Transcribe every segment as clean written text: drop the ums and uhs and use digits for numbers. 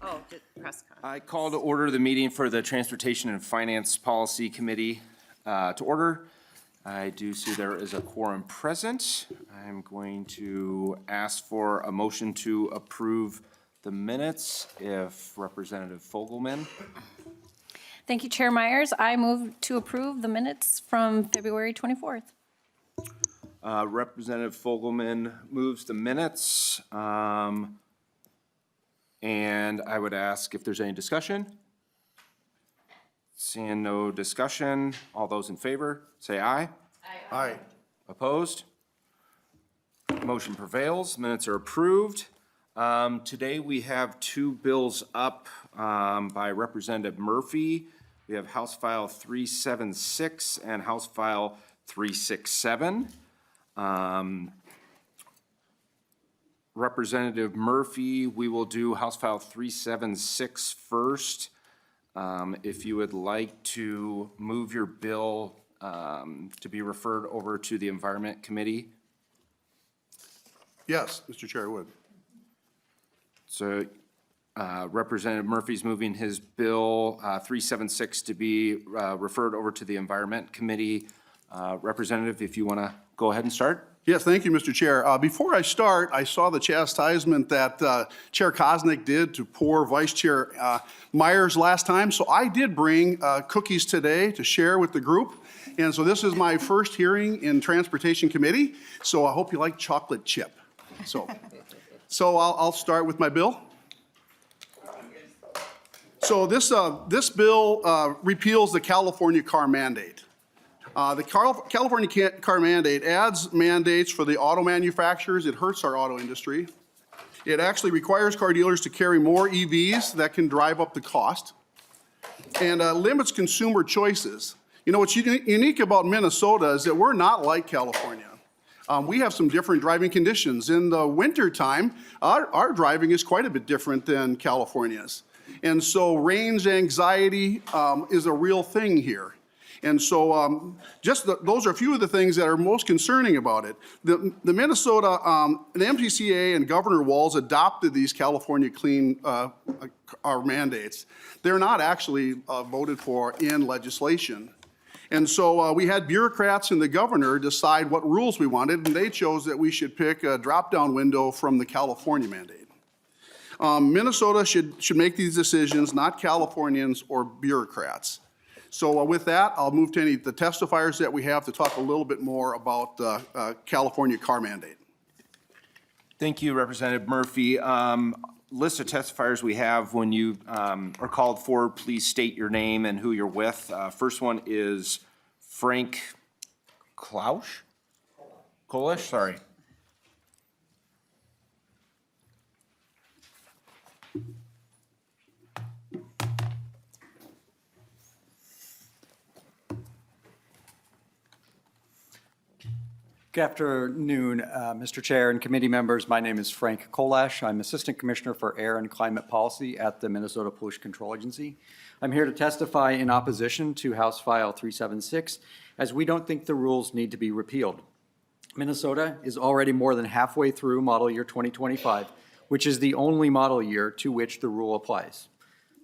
Oh, press conference. I call to order the meeting for the Transportation and Finance Policy Committee to order. I do see there is a quorum present. I'm going to ask for a motion to approve the minutes if Representative Fogelman. Thank you, Chair Myers. I move to approve the minutes from February 24th. Representative Fogelman moves the minutes. And I would ask if there's any discussion. Seeing no discussion, all those in favor, say aye. Aye. Opposed? Motion prevails. Minutes are approved. Today we have two bills up by Representative Murphy. We have House File 376 and House File 367. Representative Murphy, we will do House File 376 first. If you would like to move your bill to be referred over to the Environment Committee. Yes, Mr. Chair, I would. So Representative Murphy's moving his bill 376 to be referred over to the Environment Committee. Representative, if you want to go ahead and start. Yes, thank you, Mr. Chair. Before I start, I saw the chastisement that Chair Kosnick did to poor Vice Chair Myers last time. So I did bring cookies today to share with the group. And so this is my first hearing in Transportation Committee. So I hope you like chocolate chip. So I'll start with my bill. So this bill repeals the California car mandate. The California car mandate adds mandates for the auto manufacturers. It hurts our auto industry. It actually requires car dealers to carry more EVs that can drive up the cost and limits consumer choices. You know, what's unique about Minnesota is that we're not like California. We have some different driving conditions. In the winter time, our driving is quite a bit different than California's. And so range anxiety is a real thing here. And so those are a few of the things that are most concerning about it. The Minnesota, the MTCA and Governor Walz adopted these California clean car mandates. They're not actually voted for in legislation. And so we had bureaucrats and the governor decide what rules we wanted, and they chose that we should pick a drop-down window from the California mandate. Minnesota should make these decisions, not Californians or bureaucrats. So with that, I'll move to the testifiers that we have to talk a little bit more about the California car mandate. Thank you, Representative Murphy. List of testifiers we have. When you are called forward, please state your name and who you're with. First one is Frank Kolisch, sorry. Good afternoon, Mr. Chair and committee members. My name is Frank Kolisch. I'm Assistant Commissioner for Air and Climate Policy at the Minnesota Pollution Control Agency. I'm here to testify in opposition to House File 376, as we don't think the rules need to be repealed. Minnesota is already more than halfway through model year 2025, which is the only model year to which the rule applies.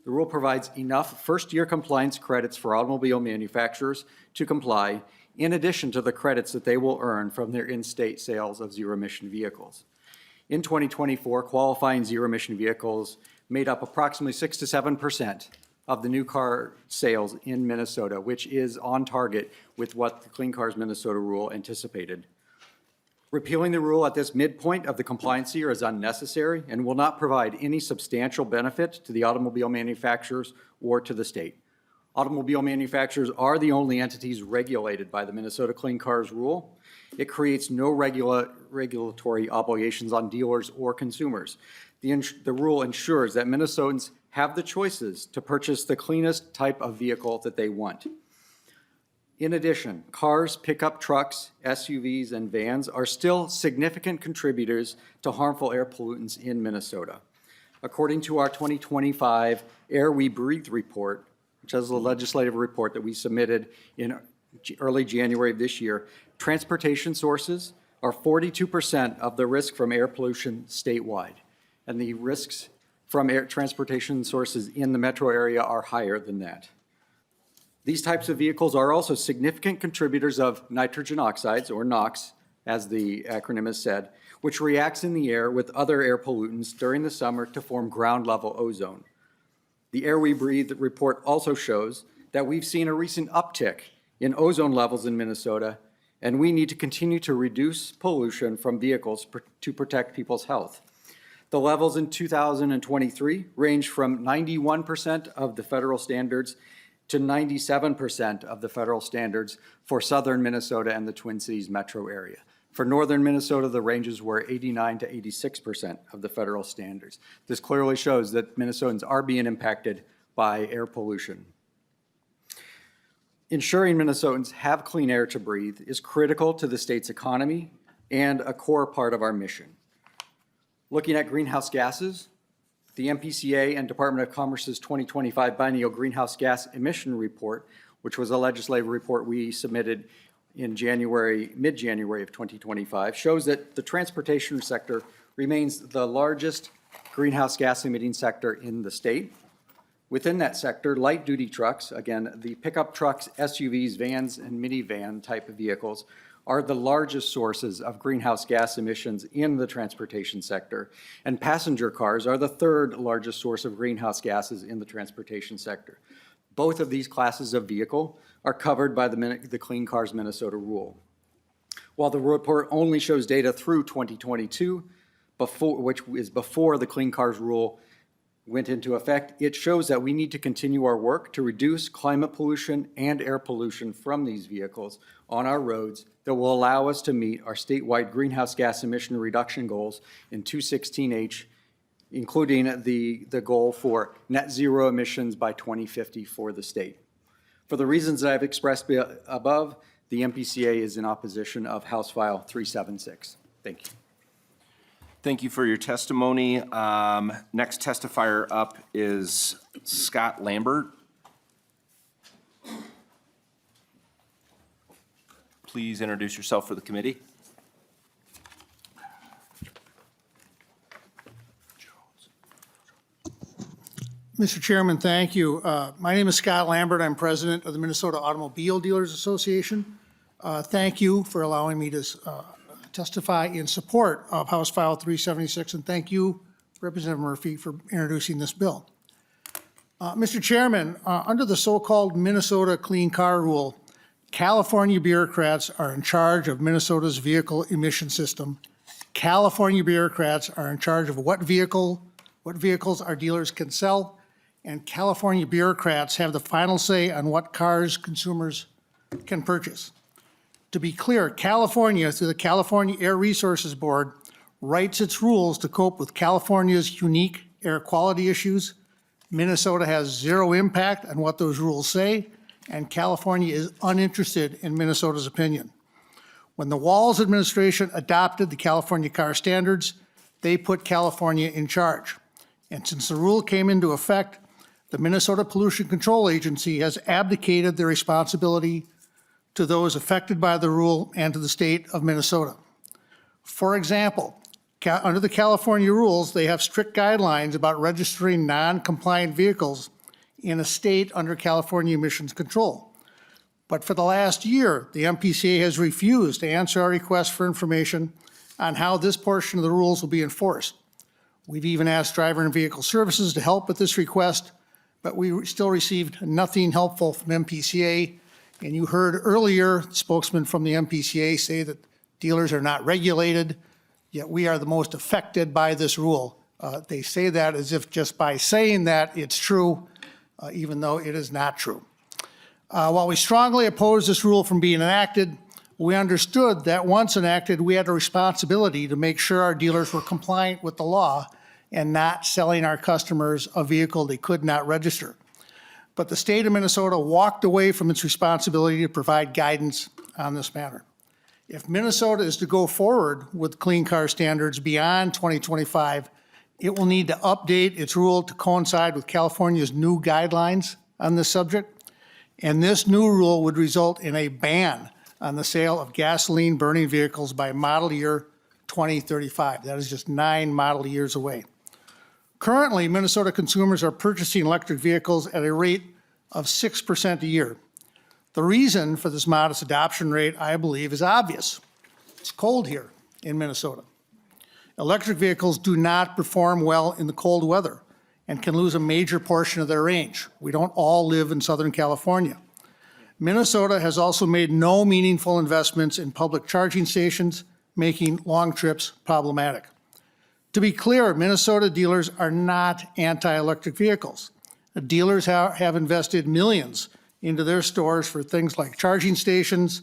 The rule provides enough first-year compliance credits for automobile manufacturers to comply, in addition to the credits that they will earn from their in-state sales of zero-emission vehicles. In 2024, qualifying zero-emission vehicles made up approximately 6 to 7% of the new car sales in Minnesota, which is on target with what the Clean Cars Minnesota rule anticipated. Repealing the rule at this midpoint of the compliance year is unnecessary and will not provide any substantial benefit to the automobile manufacturers or to the state. Automobile manufacturers are the only entities regulated by the Minnesota Clean Cars rule. It creates no regulatory obligations on dealers or consumers. The rule ensures that Minnesotans have the choices to purchase the cleanest type of vehicle that they want. In addition, cars, pickup trucks, SUVs, and vans are still significant contributors to harmful air pollutants in Minnesota. According to our 2025 Air We Breathe report, which is a legislative report that we submitted in early January of this year, transportation sources are 42% of the risk from air pollution statewide. And the risks from air transportation sources in the metro area are higher than that. These types of vehicles are also significant contributors of nitrogen oxides, or NOx, as the acronym has said, which reacts in the air with other air pollutants during the summer to form ground-level ozone. The Air We Breathe report also shows that we've seen a recent uptick in ozone levels in Minnesota, and we need to continue to reduce pollution from vehicles to protect people's health. The levels in 2023 range from 91% of the federal standards to 97% of the federal standards for southern Minnesota and the Twin Cities metro area. For northern Minnesota, the ranges were 89 to 86% of the federal standards. This clearly shows that Minnesotans are being impacted by air pollution. Ensuring Minnesotans have clean air to breathe is critical to the state's economy and a core part of our mission. Looking at greenhouse gases, the MPCA and Department of Commerce's 2025 biennial greenhouse gas emission report, which was a legislative report we submitted in mid-January of 2025, shows that the transportation sector remains the largest greenhouse gas emitting sector in the state. Within that sector, light-duty trucks, again, the pickup trucks, SUVs, vans, and minivan type of vehicles, are the largest sources of greenhouse gas emissions in the transportation sector, and passenger cars are the third largest source of greenhouse gases in the transportation sector. Both of these classes of vehicle are covered by the Clean Cars Minnesota rule. While the report only shows data through 2022, which is before the Clean Cars rule went into effect, it shows that we need to continue our work to reduce climate pollution and air pollution from these vehicles on our roads that will allow us to meet our statewide greenhouse gas emission reduction goals in 216H, including the goal for net zero emissions by 2050 for the state. For the reasons that I've expressed above, the MPCA is in opposition of House File 376. Thank you. Thank you for your testimony. Next testifier up is Scott Lambert. Please introduce yourself for the committee. Mr. Chairman, thank you. My name is Scott Lambert. I'm president of the Minnesota Automobile Dealers Association. Thank you for allowing me to testify in support of House File 376, and thank you, Representative Murphy, for introducing this bill. Mr. Chairman, under the so-called Minnesota Clean Car Rule, California bureaucrats are in charge of Minnesota's vehicle emission system. California bureaucrats are in charge of what vehicles our dealers can sell, and California bureaucrats have the final say on what cars consumers can purchase. To be clear, California, through the California Air Resources Board, writes its rules to cope with California's unique air quality issues. Minnesota has zero impact on what those rules say, and California is uninterested in Minnesota's opinion. When the Walz administration adopted the California car standards, they put California in charge. And since the rule came into effect, the Minnesota Pollution Control Agency has abdicated their responsibility to those affected by the rule and to the state of Minnesota. For example, under the California rules, they have strict guidelines about registering non-compliant vehicles in a state under California emissions control. But for the last year, the MPCA has refused to answer our request for information on how this portion of the rules will be enforced. We've even asked Driver and Vehicle Services to help with this request, but we still received nothing helpful from MPCA. And you heard earlier, spokesman from the MPCA say that dealers are not regulated, yet we are the most affected by this rule. They say that as if just by saying that it's true, even though it is not true. While we strongly oppose this rule from being enacted, we understood that once enacted, we had a responsibility to make sure our dealers were compliant with the law and not selling our customers a vehicle they could not register. But the state of Minnesota walked away from its responsibility to provide guidance on this matter. If Minnesota is to go forward with clean car standards beyond 2025, it will need to update its rule to coincide with California's new guidelines on this subject. And this new rule would result in a ban on the sale of gasoline burning vehicles by model year 2035. That is just 9 model years away. Currently, Minnesota consumers are purchasing electric vehicles at a rate of 6% a year. The reason for this modest adoption rate, I believe, is obvious. It's cold here in Minnesota. Electric vehicles do not perform well in the cold weather and can lose a major portion of their range. We don't all live in Southern California. Minnesota has also made no meaningful investments in public charging stations, making long trips problematic. To be clear, Minnesota dealers are not anti-electric vehicles. The dealers have invested millions into their stores for things like charging stations,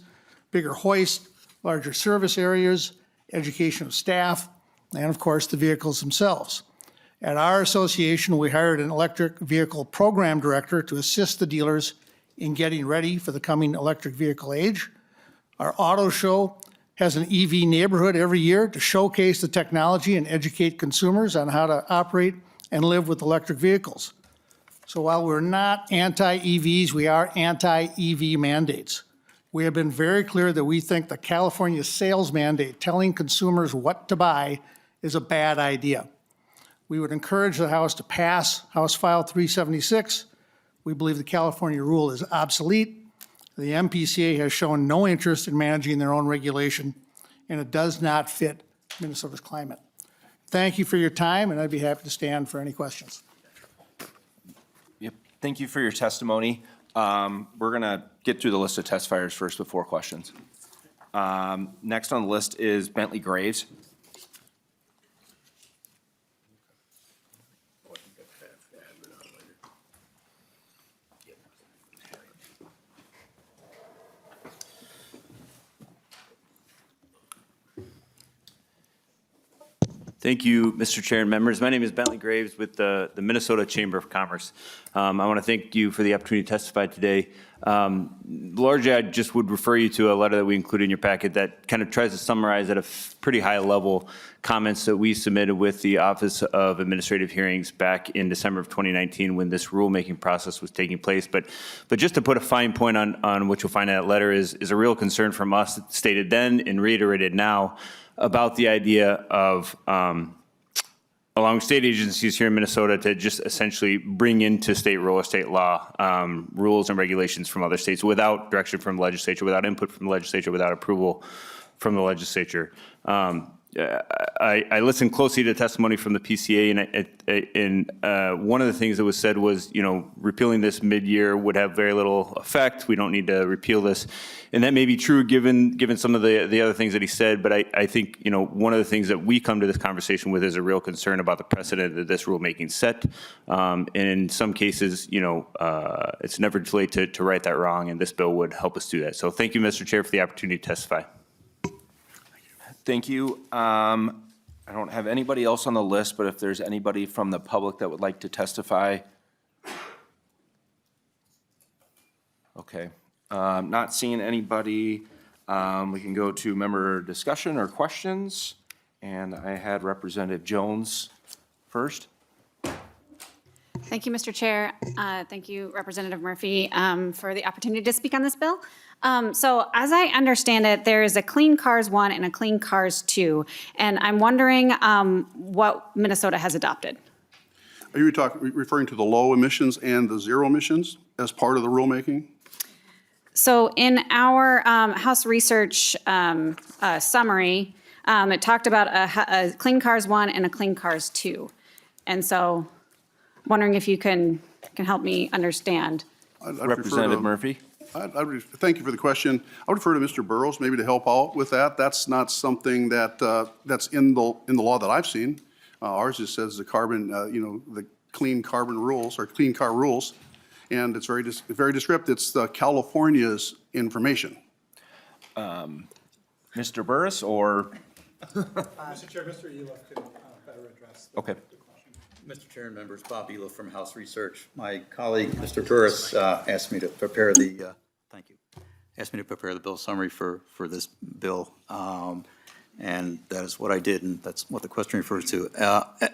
bigger hoists, larger service areas, education of staff, and of course the vehicles themselves. At our association, we hired an electric vehicle program director to assist the dealers in getting ready for the coming electric vehicle age. Our auto show has an EV neighborhood every year to showcase the technology and educate consumers on how to operate and live with electric vehicles. So while we're not anti-EVs, we are anti-EV mandates. We have been very clear that we think the California sales mandate telling consumers what to buy is a bad idea. We would encourage the House to pass House File 376. We believe the California rule is obsolete. The MPCA has shown no interest in managing their own regulation, and it does not fit Minnesota's climate. Thank you for your time, and I'd be happy to stand for any questions. Yep. Thank you for your testimony. We're going to get through the list of testifiers first before questions. Next on the list is Bentley Graves. Thank you, Mr. Chair and members. My name is Bentley Graves with the Minnesota Chamber of Commerce. I want to thank you for the opportunity to testify today. Largely, I just would refer you to a letter that we included in your packet that kind of tries to summarize at a pretty high level comments that we submitted with the Office of Administrative Hearings back in December of 2019 when this rulemaking process was taking place. But just to put a fine point on what you'll find in that letter is a real concern from us stated then and reiterated now about the idea of allowing state agencies here in Minnesota to just essentially bring into state real estate law rules and regulations from other states without direction from the legislature, without input from the legislature, without approval from the legislature. I listened closely to testimony from the PCA, and one of the things that was said was, repealing this mid-year would have very little effect. We don't need to repeal this, and that may be true given some of the other things that he said. But I think one of the things that we come to this conversation with is a real concern about the precedent that this rulemaking set, and in some cases, it's never too late to right that wrong, and this bill would help us do that. So thank you, Mr. Chair, for the opportunity to testify. Thank you. I don't have anybody else on the list, but if there's anybody from the public that would like to testify. Okay. Not seeing anybody. We can go to member discussion or questions. And I had Representative Jones first. Thank you, Mr. Chair. Thank you, Representative Murphy, for the opportunity to speak on this bill. So as I understand it, there is a Clean Cars 1 and a Clean Cars 2, and I'm wondering what Minnesota has adopted. Are you referring to the low emissions and the zero emissions as part of the rulemaking? So in our House research summary, it talked about a Clean Cars 1 and a Clean Cars 2. And so wondering if you can help me understand. Representative Murphy. Thank you for the question. I would refer to Mr. Burrows maybe to help out with that. That's not something that that's in the law that I've seen. Ours just says the carbon, the clean carbon rules or clean car rules, and it's very descriptive. It's California's information. Mr. Burris or? Mr. Chair, Mr. Eloff can better address the Okay. question. Mr. Chair and members, Bob Eloff from House Research. My colleague, Mr. Burris, asked me to prepare the, asked me to prepare the bill summary for this bill. And that is what I did, and that's what the question refers to.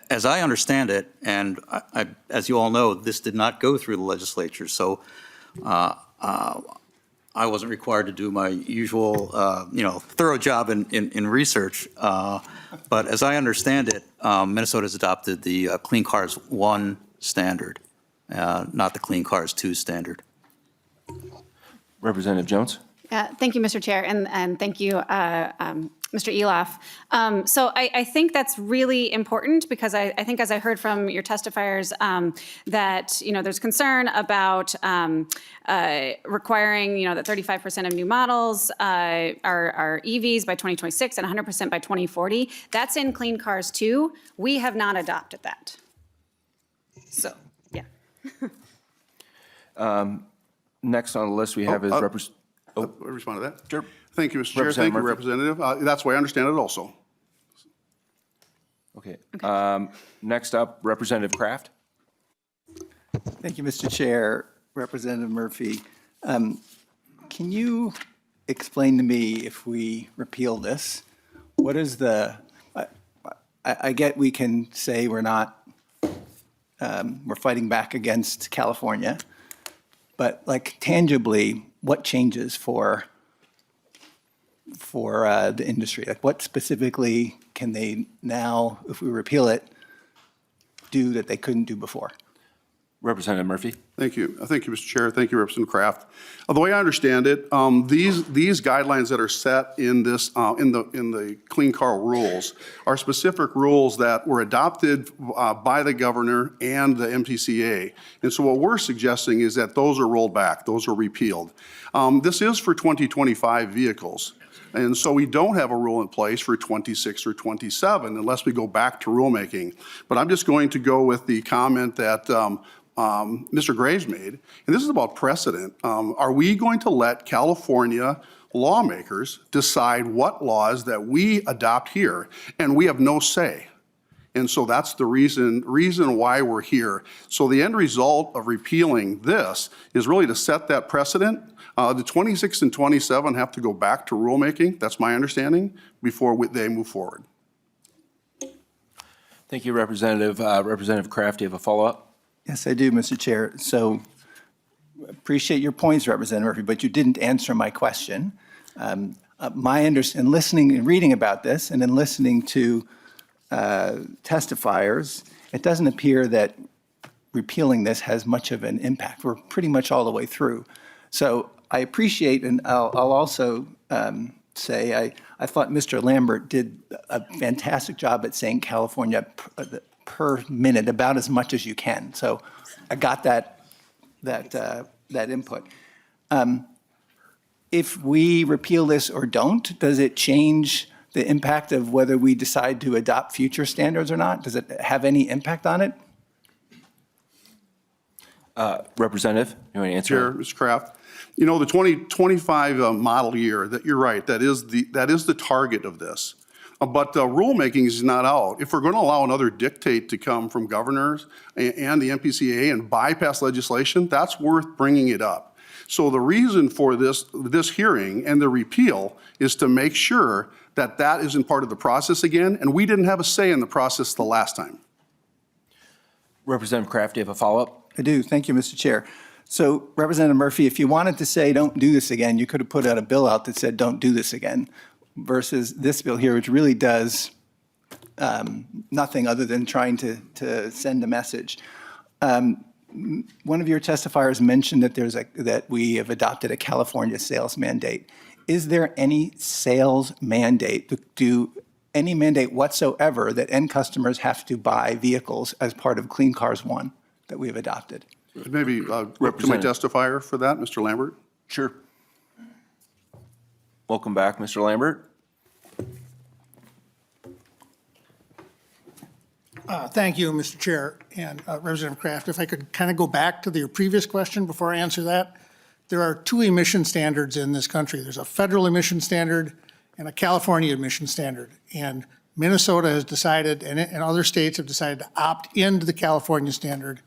As I understand it, and as you all know, this did not go through the legislature. So I wasn't required to do my usual, thorough job in research. But as I understand it, Minnesota has adopted the Clean Cars 1 standard, not the Clean Cars 2 standard. Representative Jones? Thank you, Mr. Chair, and thank you, Mr. Eloff. So I think that's really important because I think, as I heard from your testifiers, that there's concern about requiring that 35% of new models are EVs by 2026 and 100% by 2040. That's in Clean Cars 2. We have not adopted that. So, yeah. Next on the list we have is Respond to that? Sure. Thank you, Mr. Chair. Thank you, Representative Representative. That's the way I understand it also. Okay. Next up, Representative Kraft. Thank you, Mr. Chair. Representative Murphy, can you explain to me, if we repeal this, what is I get we can say we're not, we're fighting back against California, but like tangibly, what changes for the industry? Like what specifically can they now, if we repeal it, do that they couldn't do before? Representative Murphy. Thank you. Thank you, Mr. Chair. Thank you, Representative Kraft. The way I understand it, these guidelines that are set in this in the Clean Car rules are specific rules that were adopted by the governor and the MTCA. And so what we're suggesting is that those are rolled back, those are repealed. This is for 2025 vehicles. And so we don't have a rule in place for 26 or 27 unless we go back to rulemaking. But I'm just going to go with the comment that Mr. Graves made, and this is about precedent. Are we going to let California lawmakers decide what laws that we adopt here, and we have no say? And so that's the reason why we're here. So the end result of repealing this is really to set that precedent. The 26 and 27 have to go back to rulemaking, that's my understanding, before they move forward. Thank you, Representative. Representative Kraft, do you have a follow-up? Yes, I do, Mr. Chair. So appreciate your points, Representative Murphy, but you didn't answer my question. My understanding, listening and reading about this, and then listening to testifiers, it doesn't appear that repealing this has much of an impact. We're pretty much all the way through. So I appreciate, and I'll also say, I thought Mr. Lambert did a fantastic job at saying California per minute about as much as you can. So I got that input. If we repeal this or don't, does it change the impact of whether we decide to adopt future standards or not? Does it have any impact on it? Representative, you want to answer? Chair, Mr. Kraft. You know, the 2025 model year, that you're right, that is the target of this. But rulemaking is not out. If we're going to allow another dictate to come from governors and the MPCA and bypass legislation, that's worth bringing it up. So the reason for this hearing and the repeal is to make sure that that isn't part of the process again, and we didn't have a say in the process the last time. Representative Kraft, do you have a follow-up? I do. Thank you, Mr. Chair. So Representative Murphy, if you wanted to say don't do this again, you could have put out a bill out that said don't do this again, versus this bill here, which really does nothing other than trying to send a message. One of your testifiers mentioned that that we have adopted a California sales mandate. Is there any sales mandate, any mandate whatsoever that end customers have to buy vehicles as part of Clean Cars 1 that we have adopted? Maybe to my testifier for that, Mr. Lambert. Sure. Welcome back, Mr. Lambert. Thank you, Mr. Chair and Representative Kraft. If I could kind of go back to your previous question before I answer that. There are two emission standards in this country. There's a federal emission standard and a California emission standard. And Minnesota has decided, and other states have decided to opt into the California standard.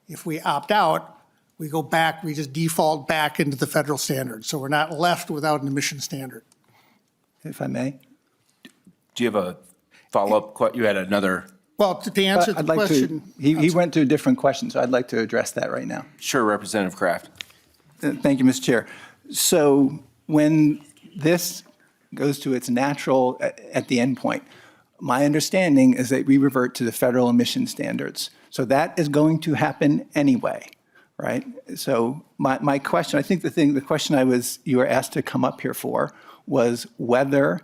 If we opt out, we go back, we just default back into the federal standard. So we're not left without an emission standard. If I may? Do you have a follow-up? You had another. Well, to answer the question. He went to a different question, so I'd like to address that right now. Sure, Representative Kraft. Thank you, Mr. Chair. So when this goes to its natural, at the end point, my understanding is that we revert to the federal emission standards. So that is going to happen anyway, right? So my question, I think the question you were asked to come up here for was whether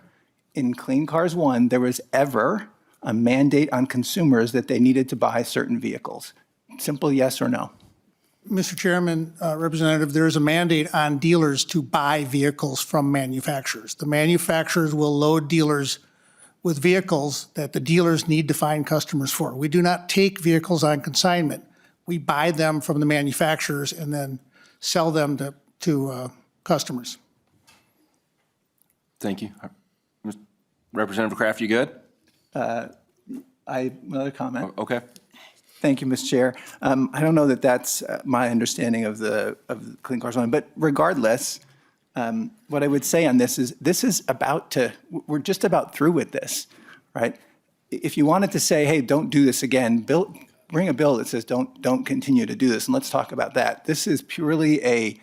in Clean Cars 1, there was ever a mandate on consumers that they needed to buy certain vehicles. Simple yes or no. Mr. Chairman, Representative, there is a mandate on dealers to buy vehicles from manufacturers. The manufacturers will load dealers with vehicles that the dealers need to find customers for. We do not take vehicles on consignment. We buy them from the manufacturers and then sell them to customers. Thank you. Representative Kraft, you good? Another comment. Okay. Thank you, Mr. Chair. I don't know that that's my understanding of the Clean Cars 1, but regardless, what I would say on this is we're just about through with this, right? If you wanted to say, hey, don't do this again, bring a bill that says don't continue to do this, and let's talk about that. This is purely a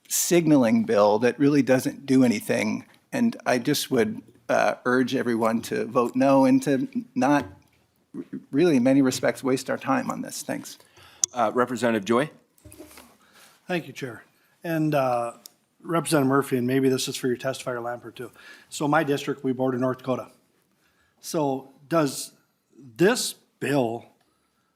signaling bill that really doesn't do anything, and I just would urge everyone to vote no and to not really, in many respects, waste our time on this. Thanks. Representative Joy? Thank you, Chair. And Representative Murphy, and maybe this is for your testifier Lampert too. So my district, we border North Dakota. So does this bill,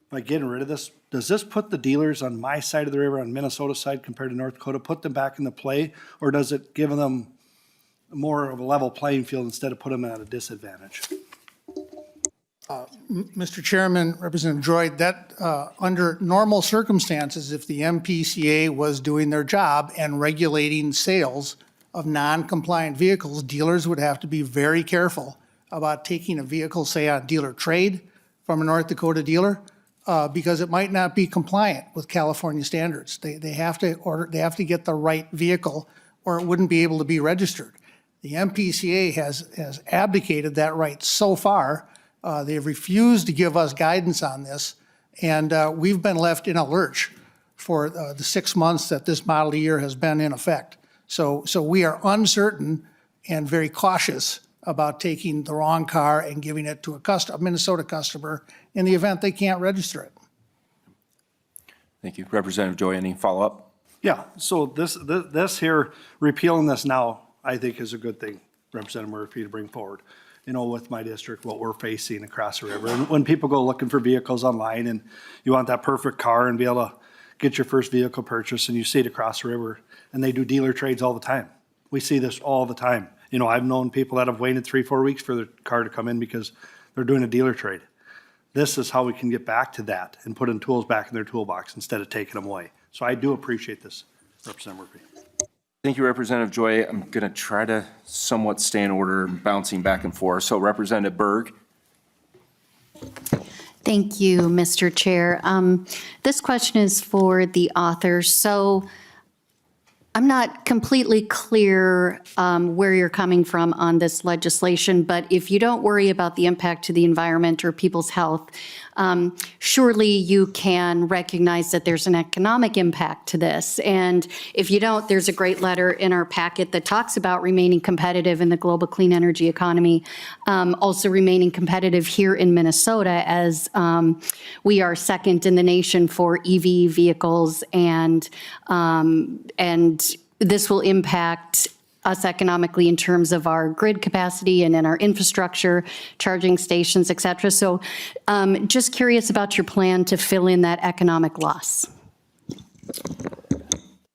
by getting rid of this, does this put the dealers on my side of the river, on Minnesota side compared to North Dakota, put them back into play? Or does it give them more of a level playing field instead of put them at a disadvantage? Mr. Chairman, Representative Droyd, that under normal circumstances, if the MPCA was doing their job and regulating sales of non-compliant vehicles, dealers would have to be very careful about taking a vehicle, say, on dealer trade from a North Dakota dealer, because it might not be compliant with California standards. They have to get the right vehicle, or it wouldn't be able to be registered. The MPCA has abdicated that right so far. They have refused to give us guidance on this, and we've been left in a lurch for the 6 months that this model year has been in effect. So we are uncertain and very cautious about taking the wrong car and giving it to a Minnesota customer in the event they can't register it. Thank you. Representative Joy, any follow-up? Yeah, so this here, repealing this now, I think is a good thing, Representative Murphy, to bring forward. You know, with my district, what we're facing across the river. And when people go looking for vehicles online and you want that perfect car and be able to get your first vehicle purchase and you see it across the river, and they do dealer trades all the time. We see this all the time. You know, I've known people that have waited 3-4 weeks for their car to come in because they're doing a dealer trade. This is how we can get back to that and put in tools back in their toolbox instead of taking them away. So I do appreciate this, Representative Murphy. Thank you, Representative Joy. I'm going to try to somewhat stay in order, bouncing back and forth. So Representative Berg. Thank you, Mr. Chair. This question is for the author. So I'm not completely clear where you're coming from on this legislation, but if you don't worry about the impact to the environment or people's health, surely you can recognize that there's an economic impact to this. And if you don't, there's a great letter in our packet that talks about remaining competitive in the global clean energy economy, also remaining competitive here in Minnesota as we are second in the nation for EV vehicles, and this will impact us economically in terms of our grid capacity and in our infrastructure, charging stations, et cetera. So just curious about your plan to fill in that economic loss.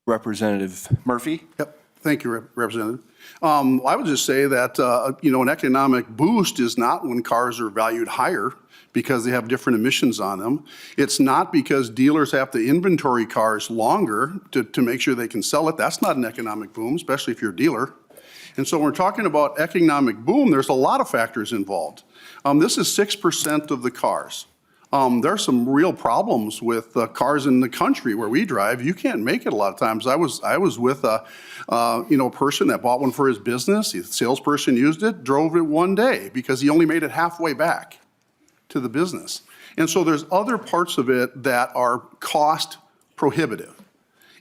Representative Murphy. Yep. Thank you, Representative. I would just say that, you know, an economic boost is not when cars are valued higher because they have different emissions on them. It's not because dealers have to inventory cars longer to make sure they can sell it. That's not an economic boom, especially if you're a dealer. And so when we're talking about economic boom, there's a lot of factors involved. This is 6% of the cars. There are some real problems with cars in the country where we drive. You can't make it a lot of times. I was with a person that bought one for his business. The salesperson used it, drove it one day because he only made it halfway back to the business. And so there's other parts of it that are cost prohibitive.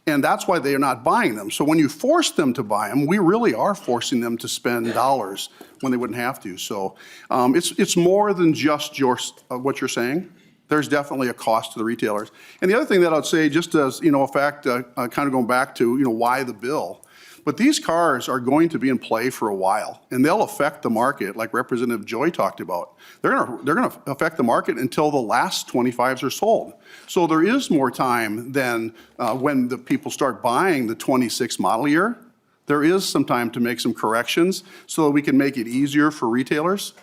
And that's why they are not buying them. So when you force them to buy them, we really are forcing them to spend dollars when they wouldn't have to. So it's more than just what you're saying. There's definitely a cost to the retailers. And the other thing that I'd say, just as, a fact, kind of going back to, why the bill, but these cars are going to be in play for a while, and they'll affect the market, like Representative Joy talked about. They're going to affect the market until the last 25s are sold. So there is more time than when the people start buying the 26 model year. There is some time to make some corrections so that we can make it easier for retailers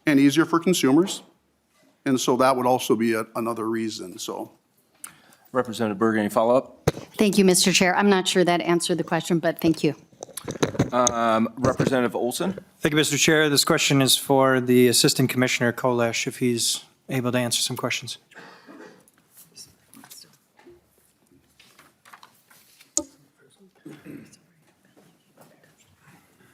and easier for consumers. And so that would also be another reason, so. Representative Berger, any follow-up? Thank you, Mr. Chair. I'm not sure that answered the question, but thank you. Representative Olson? Thank you, Mr. Chair. This question is for the Assistant Commissioner Kolesh, if he's able to answer some questions.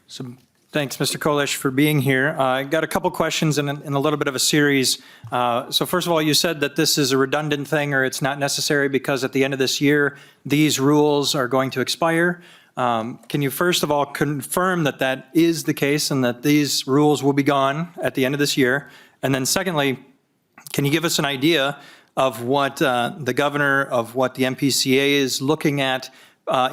So, thanks, Mr. Kolesh, for being here. I got a couple questions in a little bit of a series. So first of all, you said that this is a redundant thing or it's not necessary because at the end of this year, these rules are going to expire. Can you first of all confirm that that is the case and that these rules will be gone at the end of this year? And then secondly, can you give us an idea of what the governor, of what the MPCA is looking at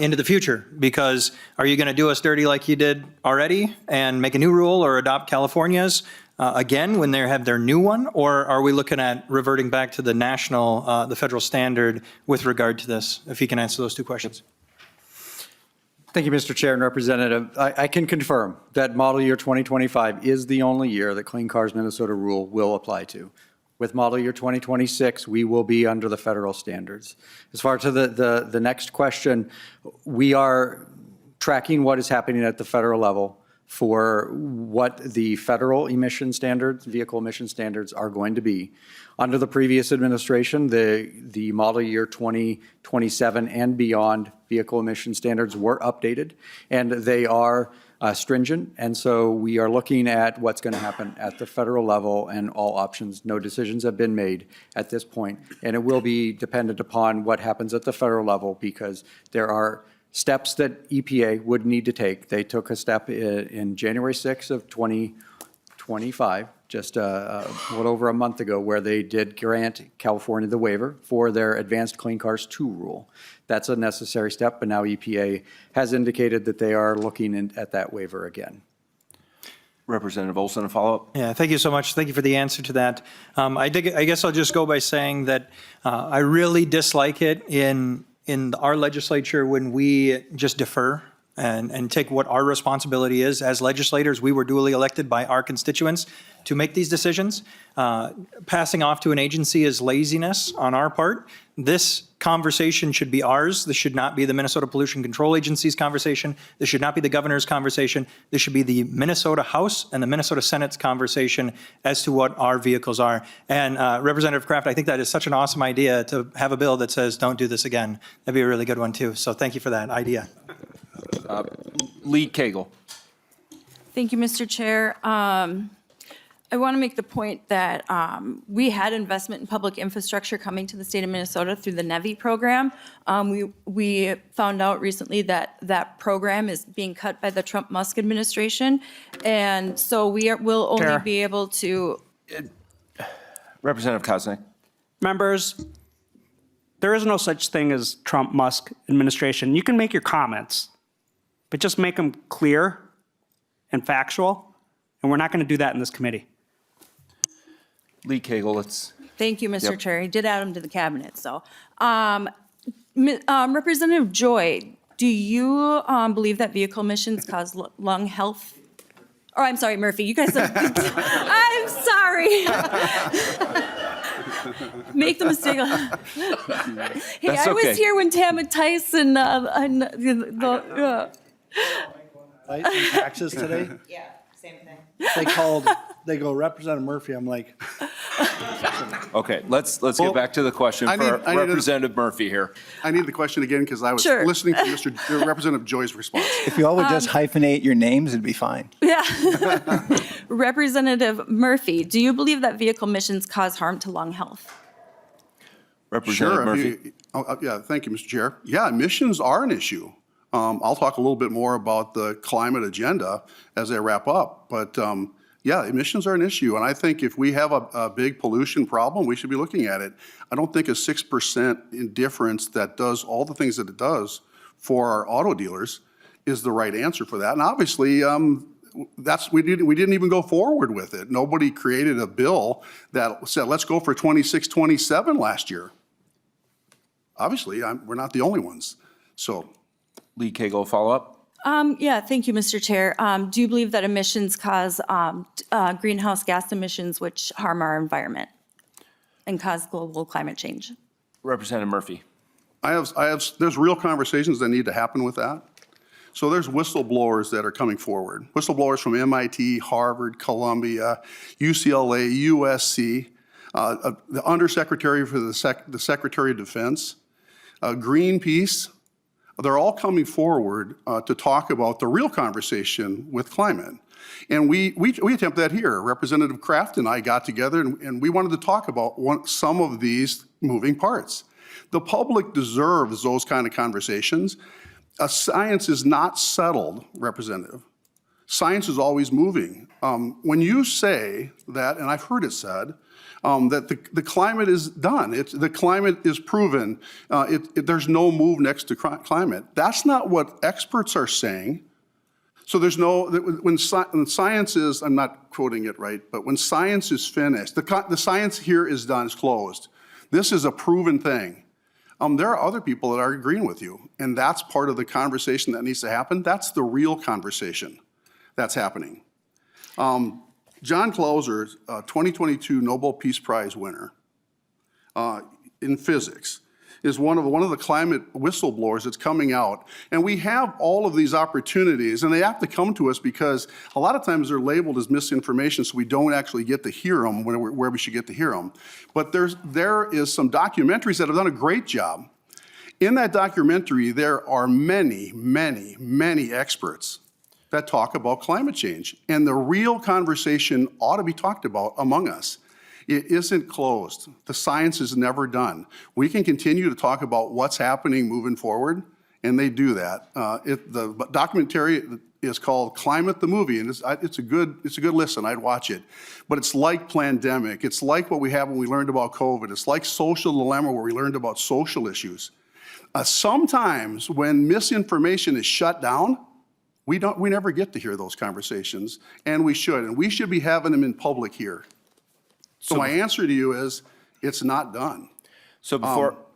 into the future? Because are you going to do us dirty like you did already and make a new rule or adopt California's again when they have their new one? Or are we looking at reverting back to the national, the federal standard with regard to this? If you can answer those two questions. Thank you, Mr. Chair and Representative. I can confirm that model year 2025 is the only year that Clean Cars Minnesota rule will apply to. With model year 2026, we will be under the federal standards. As far as the next question, we are tracking what is happening at the federal level for what the federal emission standards, vehicle emission standards are going to be. Under the previous administration, the model year 2027 and beyond vehicle emission standards were updated, and they are stringent. And so we are looking at what's going to happen at the federal level and all options. No decisions have been made at this point, and it will be dependent upon what happens at the federal level because there are steps that EPA would need to take. They took a step in January 6th of 2025, just a little over a month ago, where they did grant California the waiver for their Advanced Clean Cars 2 rule. That's a necessary step, but now EPA has indicated that they are looking at that waiver again. Representative Olson, a follow-up? Yeah, thank you so much. Thank you for the answer to that. I guess I'll just go by saying that I really dislike it in our legislature when we just defer and take what our responsibility is. As legislators, we were duly elected by our constituents to make these decisions. Passing off to an agency is laziness on our part. This conversation should be ours. This should not be the Minnesota Pollution Control Agency's conversation. This should not be the governor's conversation. This should be the Minnesota House and the Minnesota Senate's conversation as to what our vehicles are. And Representative Kraft, I think that is such an awesome idea to have a bill that says, don't do this again. That'd be a really good one too. So thank you for that idea. Lee Cagle. Thank you, Mr. Chair. I want to make the point that we had investment in public infrastructure coming to the state of Minnesota through the NEVI program. We found out recently that that program is being cut by the Trump-Musk administration. And so will only Chair. be able to. Representative Koznick. Members, there is no such thing as Trump-Musk administration. You can make your comments, but just make them clear and factual, and we're not going to do that in this committee. Lee Cagle, let's. Thank you, Mr. Yep. Chair. He did add him to the cabinet, so. Representative Joy, do you believe that vehicle emissions cause lung health? Or I'm sorry, Murphy, you guys are, I'm sorry. Make the mistake. Hey, That's I was okay. here when Tammy Tyson, Right, in taxes today, Yeah, same thing. they go, Representative Murphy, I'm like, Okay, let's get back to the question I need- for I need a- Representative Murphy here. I need the question again because I was Sure. listening to Representative Joy's response. If you all would just hyphenate your names, it'd be fine. Yeah. Representative Murphy, do you believe that vehicle emissions cause harm to lung health? Representative Sure, Murphy. Yeah, thank you, Mr. Chair. Yeah, emissions are an issue. I'll talk a little bit more about the climate agenda as I wrap up. But yeah, emissions are an issue. And I think if we have a big pollution problem, we should be looking at it. I don't think a 6% difference that does all the things that it does for our auto dealers is the right answer for that. And obviously, we didn't even go forward with it. Nobody created a bill that said, let's go for 26, 27 last year. Obviously, we're not the only ones. So, Lee Cagle, follow up? Yeah, thank you, Mr. Chair. Do you believe that emissions cause greenhouse gas emissions which harm our environment and cause global climate change? Representative Murphy. there's real conversations that need to happen with that. So there's whistleblowers that are coming forward. Whistleblowers from MIT, Harvard, Columbia, UCLA, USC, the Undersecretary for the Secretary of Defense, Greenpeace. They're all coming forward to talk about the real conversation with climate. And we attempt that here. Representative Kraft and I got together and we wanted to talk about some of these moving parts. The public deserves those kind of conversations. Science is not settled, Representative. Science is always moving. When you say that, and I've heard it said, that the climate is done, the climate is proven, there's no move next to climate. That's not what experts are saying. So there's no, when science is, I'm not quoting it right, but when science is finished, the science here is done, it's closed. This is a proven thing. There are other people that are agreeing with you, and that's part of the conversation that needs to happen. That's the real conversation that's happening. John Clauser, 2022 Nobel Peace Prize winner in physics, is one of the climate whistleblowers that's coming out. And we have all of these opportunities, and they have to come to us because a lot of times they're labeled as misinformation, so we don't actually get to hear them where we should get to hear them. But there is some documentaries that have done a great job. In that documentary, there are many, many, many experts that talk about climate change. And the real conversation ought to be talked about among us. It isn't closed. The science is never done. We can continue to talk about what's happening moving forward, and they do that. The documentary is called Climate the Movie, and it's a good listen. I'd watch it. But it's like Plandemic. It's like what we have when we learned about COVID. It's like Social Dilemma where we learned about social issues. Sometimes when misinformation is shut down, we never get to hear those conversations, and we should. And we should be having them in public here. So my answer to you is, it's not done. So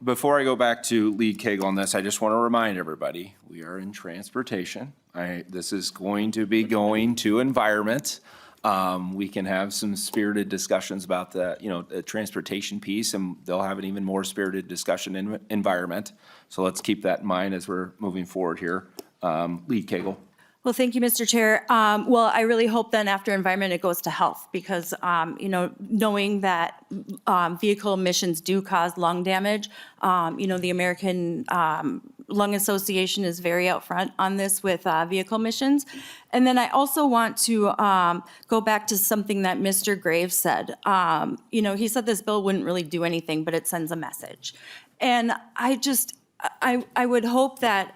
before I go back to Lead Cagle on this, I just want to remind everybody, we are in transportation. This is going to be going to environment. We can have some spirited discussions about the transportation piece, and they'll have an even more spirited discussion in environment. So let's keep that in mind as we're moving forward here. Lead Cagle. Well, thank you, Mr. Chair. Well, I really hope then after environment, it goes to health because, knowing that vehicle emissions do cause lung damage, the American Lung Association is very out front on this with vehicle emissions. And then I also want to go back to something that Mr. Graves said. He said this bill wouldn't really do anything, but it sends a message. And I would hope that,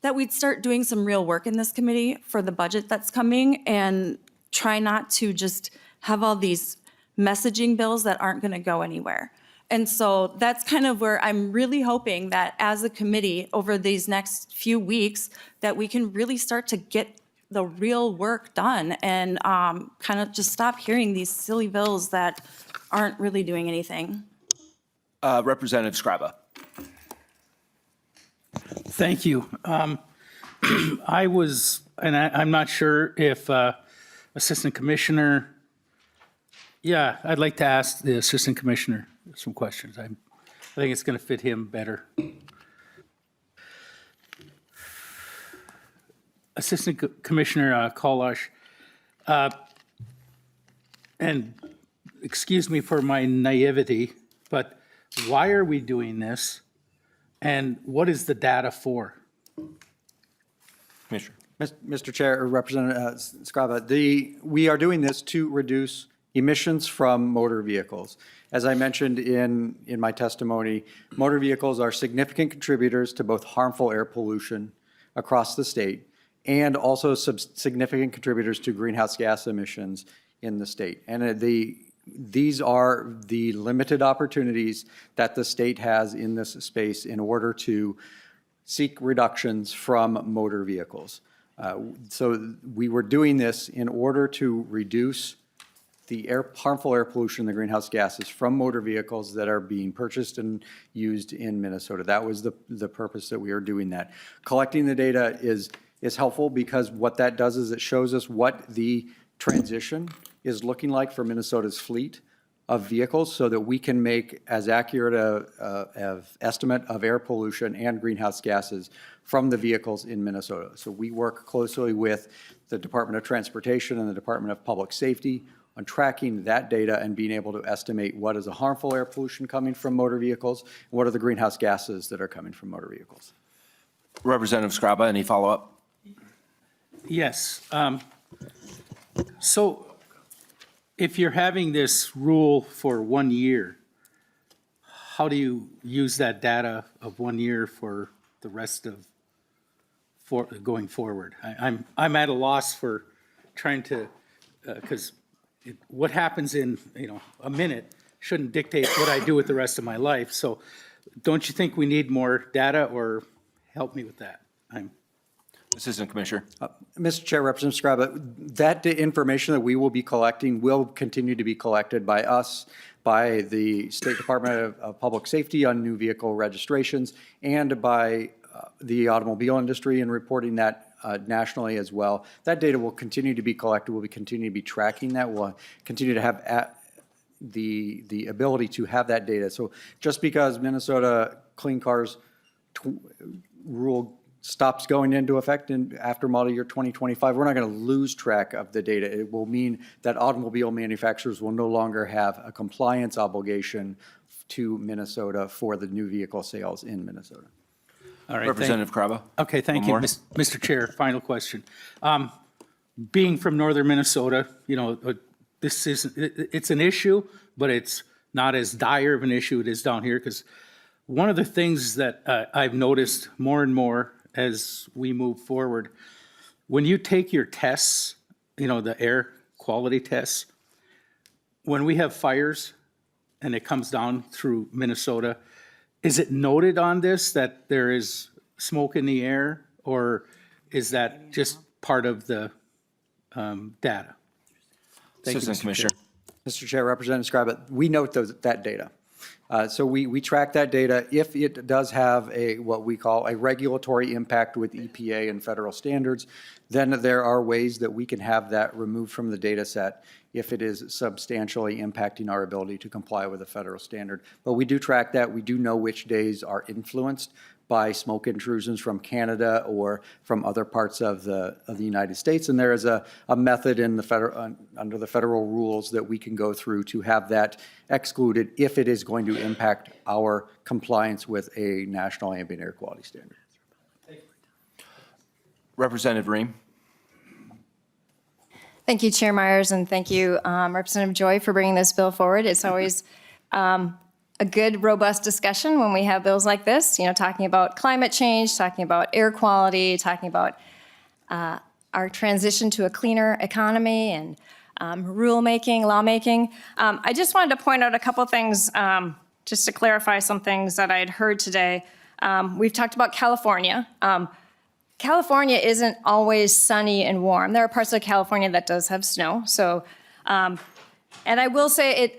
that we'd start doing some real work in this committee for the budget that's coming and try not to just have all these messaging bills that aren't going to go anywhere. And so that's kind of where I'm really hoping that as a committee over these next few weeks that we can really start to get the real work done and kind of just stop hearing these silly bills that aren't really doing anything. Representative Scriba. Thank you. I'm not sure if Assistant Commissioner, I'd like to ask the Assistant Commissioner some questions. I think it's going to fit him better. Assistant Commissioner Kolash, and excuse me for my naivety, but why are we doing this? And what is the data for? Commissioner. Mr. Chair, or Representative Scriba, we are doing this to reduce emissions from motor vehicles. As I mentioned in my testimony, motor vehicles are significant contributors to both harmful air pollution across the state and also significant contributors to greenhouse gas emissions in the state. And these are the limited opportunities that the state has in this space in order to seek reductions from motor vehicles. So we were doing this in order to reduce the harmful air pollution, the greenhouse gases from motor vehicles that are being purchased and used in Minnesota. That was the purpose that we are doing that. Collecting the data is helpful because what that does is it shows us what the transition is looking like for Minnesota's fleet of vehicles so that we can make as accurate a estimate of air pollution and greenhouse gases from the vehicles in Minnesota. So we work closely with the Department of Transportation and the Department of Public Safety on tracking that data and being able to estimate what is a harmful air pollution coming from motor vehicles, and what are the greenhouse gases that are coming from motor vehicles. Representative Skraba, any follow-up? Yes. So if you're having this rule for 1 year, how do you use that data of 1 year for the rest of going forward? I'm at a loss for trying to, because what happens in a minute shouldn't dictate what I do with the rest of my life. So don't you think we need more data, or help me with that? Assistant Commissioner. Mr. Chair, Representative Scriba, that information that we will be collecting will continue to be collected by us, by the State Department of Public Safety on new vehicle registrations, and by the automobile industry, and reporting that nationally as well. That data will continue to be collected. We'll continue to be tracking that. We'll continue to have the ability to have that data. So just because Minnesota Clean Cars rule stops going into effect after model year 2025, we're not going to lose track of the data. It will mean that automobile manufacturers will no longer have a compliance obligation to Minnesota for the new vehicle sales in Minnesota. All right. Representative Kraba. Okay, thank One you, more. Mr. Chair. Final question. Being from northern Minnesota, this is, it's an issue, but it's not as dire of an issue it is down here, because one of the things that I've noticed more and more as we move forward, when you take your tests, the air quality tests, when we have fires and it comes down through Minnesota, is it noted on this that there is smoke in the air, or is that just part of the data? Thank you, Assistant Mr. Commissioner. Mr. Chair, Representative Scriba, we note that data. So we track that data. If it does have what we call a regulatory impact with EPA and federal standards, then there are ways that we can have that removed from the data set if it is substantially impacting our ability to comply with a federal standard. But we do track that. We do know which days are influenced by smoke intrusions from Canada or from other parts of the United States. And there is a method in the under the federal rules that we can go through to have that excluded if it is going to impact our compliance with a national ambient air quality standard. Representative Ream. Thank you, Chair Myers, and thank you, Representative Joy, for bringing this bill forward. It's always a good, robust discussion when we have bills like this, talking about climate change, talking about air quality, talking about our transition to a cleaner economy and rulemaking, lawmaking. I just wanted to point out a couple things, just to clarify some things that I had heard today. We've talked about California. California isn't always sunny and warm. There are parts of California that does have snow. So, and I will say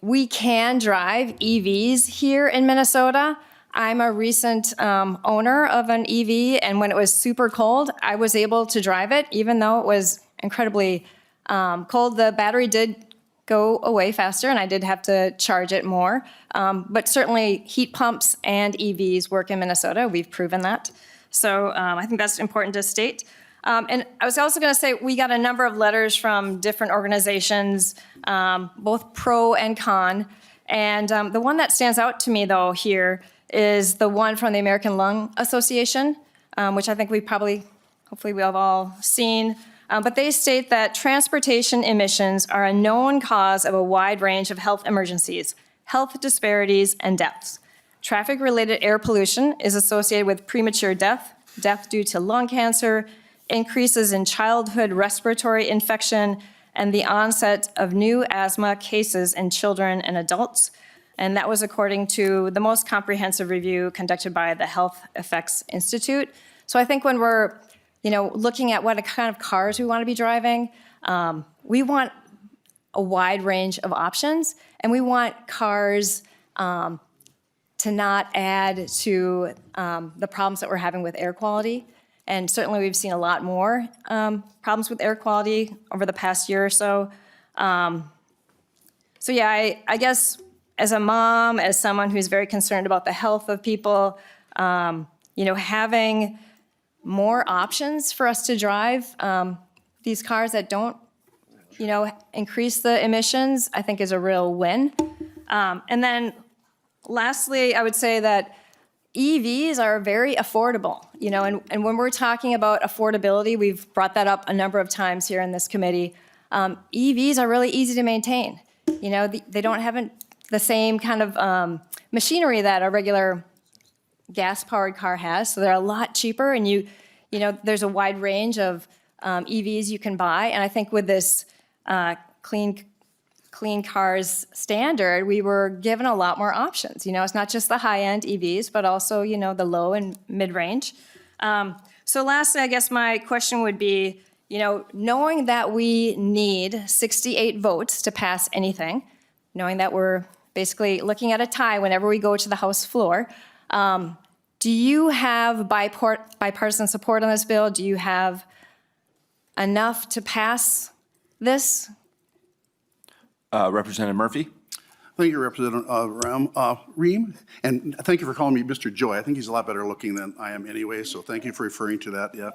we can drive EVs here in Minnesota. I'm a recent owner of an EV, and when it was super cold, I was able to drive it, even though it was incredibly cold. The battery did go away faster, and I did have to charge it more. But certainly, heat pumps and EVs work in Minnesota. We've proven that. So I think that's important to state. And I was also going to say, we got a number of letters from different organizations, both pro and con. And the one that stands out to me, though, here is the one from the American Lung Association, which I think hopefully we have all seen. But they state that transportation emissions are a known cause of a wide range of health emergencies, health disparities, and deaths. Traffic-related air pollution is associated with premature death, death due to lung cancer, increases in childhood respiratory infection, and the onset of new asthma cases in children and adults. And that was according to the most comprehensive review conducted by the Health Effects Institute. So I think when we're, looking at what kind of cars we want to be driving, we want a wide range of options, and we want cars to not add to the problems that we're having with air quality. And certainly we've seen a lot more problems with air quality over the past year or so. So yeah, I guess as a mom, as someone who's very concerned about the health of people, having more options for us to drive these cars that don't, increase the emissions, I think is a real win. And then lastly, I would say that EVs are very affordable, and when we're talking about affordability, we've brought that up a number of times here in this committee. EVs are really easy to maintain. They don't have the same kind of machinery that a regular gas-powered car has, so they're a lot cheaper, and there's a wide range of EVs you can buy, and I think with this Clean Cars standard, we were given a lot more options. It's not just the high-end EVs, but also, the low and mid-range. So lastly, I guess my question would be, knowing that we need 68 votes to pass anything, knowing that we're basically looking at a tie whenever we go to the House floor, do you have bipartisan support on this bill? Do you have enough to pass this? Representative Murphy? Thank you, Representative Ream, and thank you for calling me Mr. Joy. I think he's a lot better looking than I am anyway, so thank you for referring to that, yeah.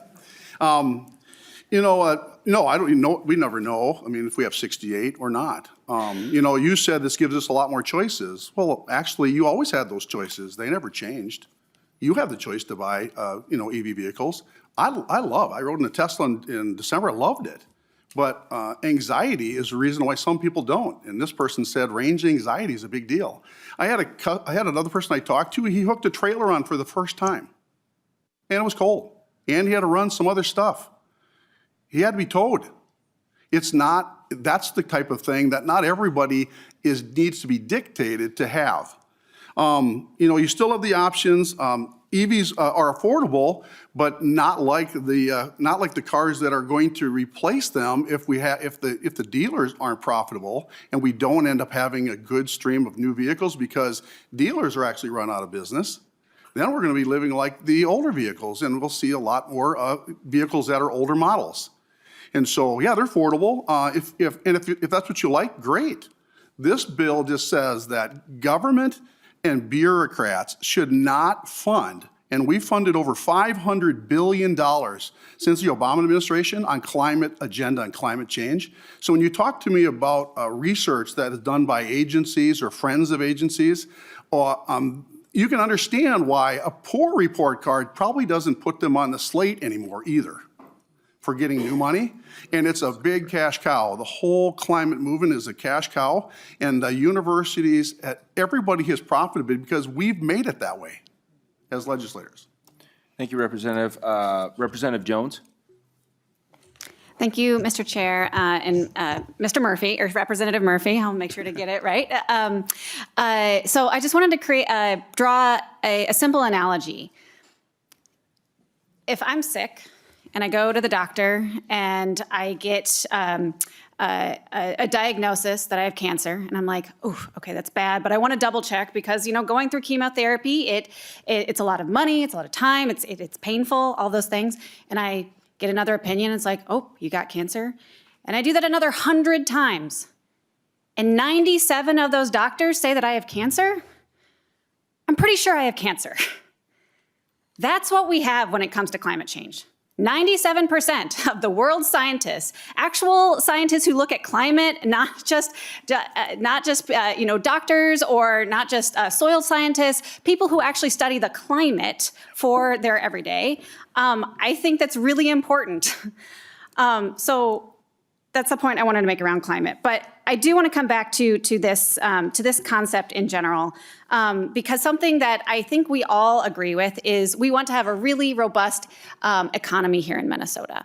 No, I don't even know, we never know, if we have 68 or not. You said this gives us a lot more choices. Well, actually, you always had those choices. They never changed. You have the choice to buy, EV vehicles. I rode in a Tesla in December, I loved it. But anxiety is the reason why some people don't. And this person said range anxiety is a big deal. I had another person I talked to, he hooked a trailer on for the first time. And it was cold. And he had to run some other stuff. He had to be towed. That's the type of thing that not everybody needs to be dictated to have. You still have the options. EVs are affordable, but not like the cars that are going to replace them if the dealers aren't profitable and we don't end up having a good stream of new vehicles because dealers are actually run out of business. Then we're going to be living like the older vehicles, and we'll see a lot more vehicles that are older models. And so, yeah, they're affordable. If that's what you like, great. This bill just says that government and bureaucrats should not fund, and we funded over $500 billion since the Obama administration on climate agenda and climate change. So when you talk to me about research that is done by agencies or friends of agencies, you can understand why a poor report card probably doesn't put them on the slate anymore either for getting new money. And it's a big cash cow. The whole climate movement is a cash cow, and the universities, everybody has profited because we've made it that way as legislators. Thank you, Representative. Representative Jones? Thank you, Mr. Chair, and Mr. Murphy, or Representative Murphy. I'll make sure to get it right. So I just wanted to draw a simple analogy. If I'm sick and I go to the doctor and I get a diagnosis that I have cancer, and I'm like, oh, okay, that's bad, but I want to double check because, going through chemotherapy, it's a lot of money, it's a lot of time, it's painful, all those things, and I get another opinion, it's like, oh, you got cancer, and I do that another 100 times, and 97 of those doctors say that I have cancer. I'm pretty sure I have cancer. That's what we have when it comes to climate change. 97% of the world's scientists, actual scientists who look at climate, not just doctors or not just soil scientists, people who actually study the climate for their everyday. I think that's really important. So that's the point I wanted to make around climate. But I do want to come back to this concept in general, because something that I think we all agree with is we want to have a really robust economy here in Minnesota.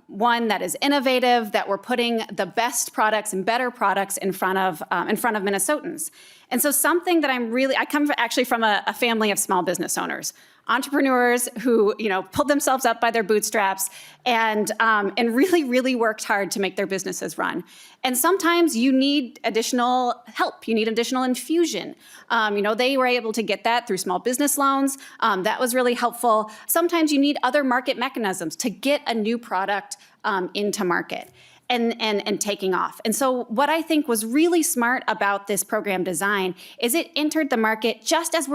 One that is innovative, that we're putting the best products and better products in front of Minnesotans. And so something that I come actually from a family of small business owners, entrepreneurs who, pulled themselves up by their bootstraps and really, really worked hard to make their businesses run. And sometimes you need additional help. You need additional infusion. They were able to get that through small business loans. That was really helpful. Sometimes you need other market mechanisms to get a new product into market and taking off. And so what I think was really smart about this program design is it entered the market just as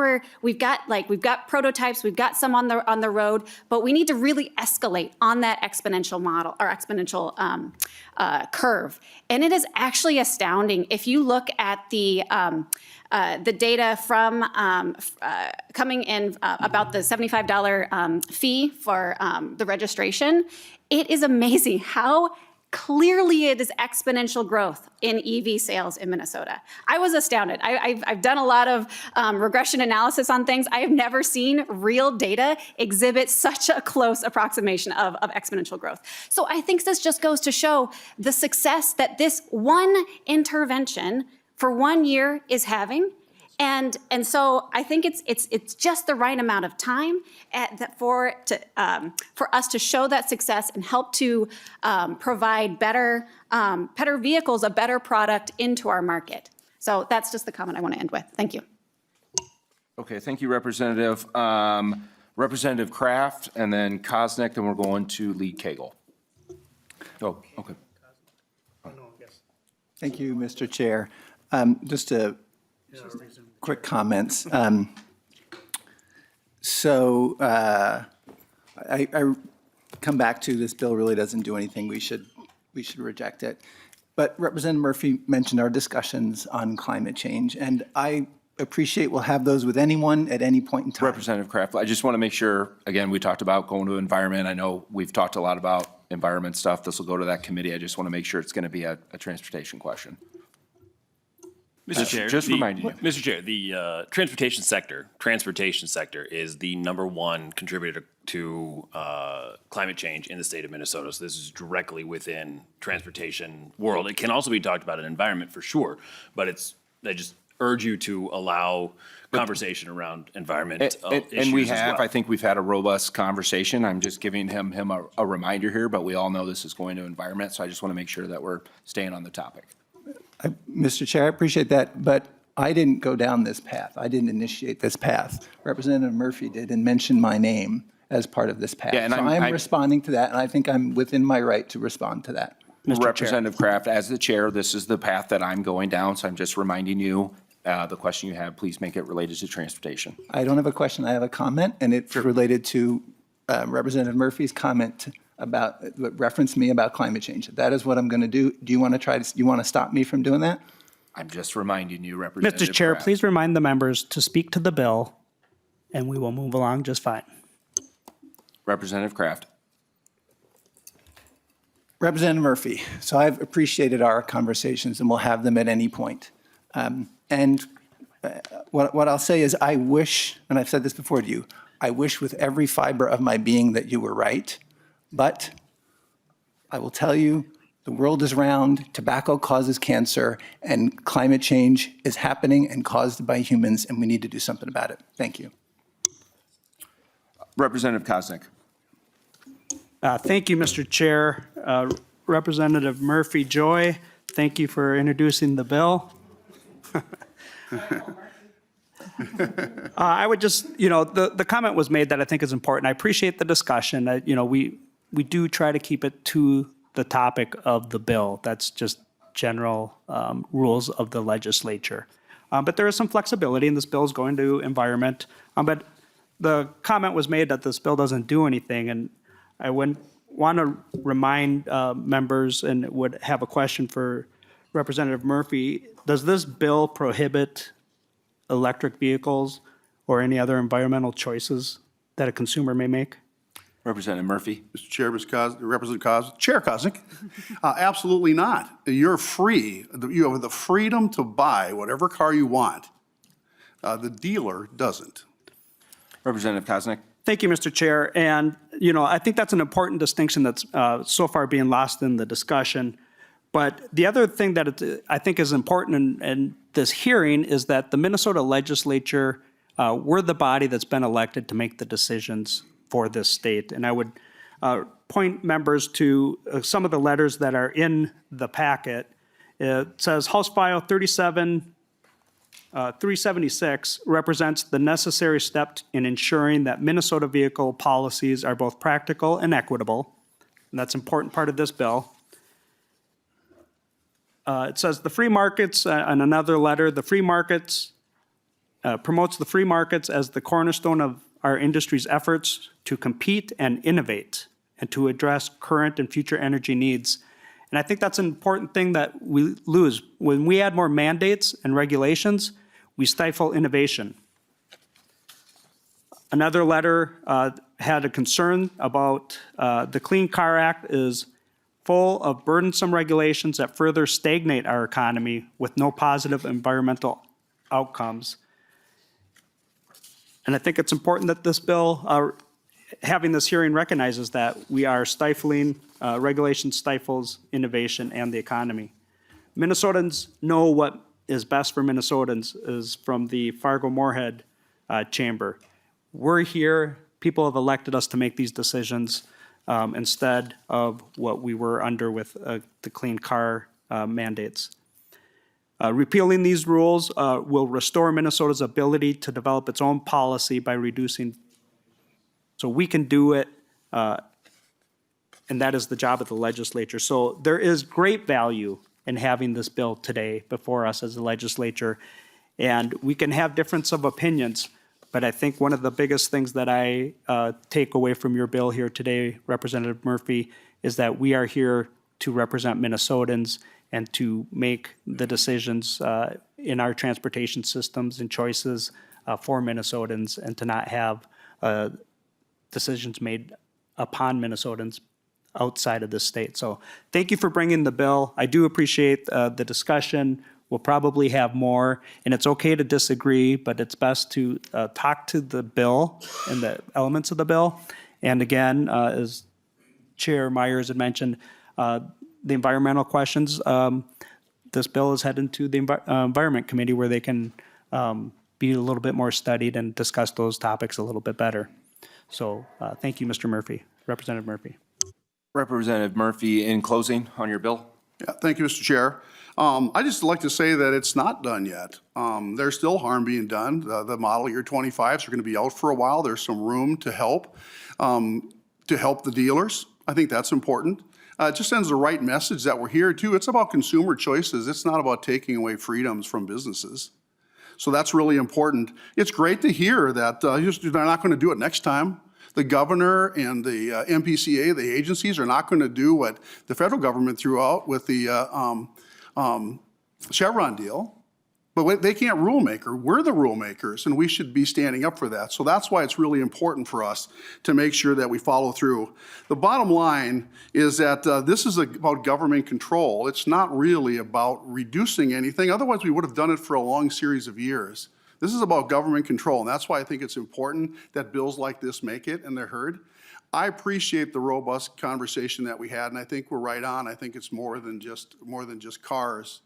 we've got prototypes, we've got some on the road, but we need to really escalate on that exponential model or exponential curve. And it is actually astounding if you look at the data from coming in about the $75 fee for the registration. It is amazing how clearly it is exponential growth in EV sales in Minnesota. I was astounded. I've done a lot of regression analysis on things. I have never seen real data exhibit such a close approximation of exponential growth. So I think this just goes to show the success that this one intervention for 1 year is having. And so I think it's just the right amount of time for us to show that success and help to provide better vehicles, a better product into our market. So that's just the comment I want to end with. Thank you. Okay, thank you, Representative. Representative Kraft, and then Kosnick, then we're going to Lee Cagle. Oh, okay. Thank you, Mr. Chair. Just quick comments. I come back to this bill really doesn't do anything. We should reject it. But Representative Murphy mentioned our discussions on climate change, and I appreciate we'll have those with anyone at any point in time. Representative Kraft, I just want to make sure, again, we talked about going to environment. I know we've talked a lot about environment stuff. This will go to that committee. I just want to make sure it's going to be a transportation question. Mr. Chair, Just reminding you. Mr. Chair, the transportation sector is the #1 contributor to climate change in the state of Minnesota. So this is directly within transportation world. It can also be talked about in environment for sure, but I just urge you to allow conversation around environment issues And we as have, well. I think we've had a robust conversation. I'm just giving him a reminder here, but we all know this is going to environment, so I just want to make sure that we're staying on the topic. Mr. Chair, I appreciate that, but I didn't go down this path. I didn't initiate this path. Representative Murphy did and mentioned my name as part of this path. Yeah, and So I'm I'm responding to that, and I think I'm within my right to respond to that. Representative Kraft, as the chair, this is the path that I'm going down, so I'm just reminding you, the question you have, please make it related to transportation. I don't have a question, I have a comment, and it's related to Representative Murphy's comment about, referenced me about climate change. That is what I'm going to do. Do you want to stop me from doing that? I'm just reminding you, Representative Mr. Chair, Kraft. please remind the members to speak to the bill, and we will move along just fine. Representative Kraft. Representative Murphy, so I've appreciated our conversations, and we'll have them at any point. What I'll say is I wish, and I've said this before to you, I wish with every fiber of my being that you were right, but I will tell you, the world is round, tobacco causes cancer, and climate change is happening and caused by humans, and we need to do something about it. Thank you. Representative Kosnick. Thank you, Mr. Chair. Representative Murphy Joy, thank you for introducing the bill. I would just, the comment was made that I think is important. I appreciate the discussion. We do try to keep it to the topic of the bill. That's just general rules of the legislature. But there is some flexibility, and this bill is going to environment. But the comment was made that this bill doesn't do anything, and I would want to remind members and would have a question for Representative Murphy. Does this bill prohibit electric vehicles or any other environmental choices that a consumer may make? Representative Murphy. Mr. Chair, Chair Koznick, absolutely not. You're free. You have the freedom to buy whatever car you want. The dealer doesn't. Representative Koznick. Thank you, Mr. Chair. And, I think that's an important distinction that's so far being lost in the discussion. But the other thing that I think is important in this hearing is that the Minnesota legislature, we're the body that's been elected to make the decisions for this state. And I would point members to some of the letters that are in the packet. It says House File 376 represents the necessary step in ensuring that Minnesota vehicle policies are both practical and equitable. And that's an important part of this bill. It says the free markets, on another letter, the free markets promotes the free markets as the cornerstone of our industry's efforts to compete and innovate and to address current and future energy needs. And I think that's an important thing that we lose. When we add more mandates and regulations, we stifle innovation. Another letter had a concern about the Clean Car Act is full of burdensome regulations that further stagnate our economy with no positive environmental outcomes. And I think it's important that this bill, having this hearing, recognizes that we are stifling, regulation stifles innovation and the economy. Minnesotans know what is best for Minnesotans is from the Fargo-Moorhead Chamber. We're here, people have elected us to make these decisions instead of what we were under with the clean car mandates. Repealing these rules will restore Minnesota's ability to develop its own policy by reducing, so we can do it, and that is the job of the legislature. So there is great value in having this bill today before us as a legislature, and we can have difference of opinions, but I think one of the biggest things that I take away from your bill here today, Representative Murphy, is that we are here to represent Minnesotans and to make the decisions in our transportation systems and choices for Minnesotans, and to not have decisions made upon Minnesotans outside of the state. So thank you for bringing the bill. I do appreciate the discussion. We'll probably have more, and it's okay to disagree, but it's best to talk to the bill and the elements of the bill. And again, as Chair Myers had mentioned, the environmental questions, this bill is headed to the Environment Committee where they can be a little bit more studied and discuss those topics a little bit better. So thank you, Mr. Murphy, Representative Murphy. Representative Murphy, in closing on your bill. Yeah, thank you, Mr. Chair. I just like to say that it's not done yet. There's still harm being done. The model year 25s are going to be out for a while. There's some room to help the dealers. I think that's important. It just sends the right message that we're here too. It's about consumer choices. It's not about taking away freedoms from businesses. So that's really important. It's great to hear that they're not going to do it next time. The governor and the MPCA, the agencies, are not going to do what the federal government threw out with the Chevron deal. But they can't rule maker. We're the rule makers, and we should be standing up for that. So that's why it's really important for us to make sure that we follow through. The bottom line is that this is about government control. It's not really about reducing anything. Otherwise, we would have done it for a long series of years. This is about government control, and that's why I think it's important that bills like this make it and they're heard. I appreciate the robust conversation that we had, and I think we're right on. I think it's more than just cars.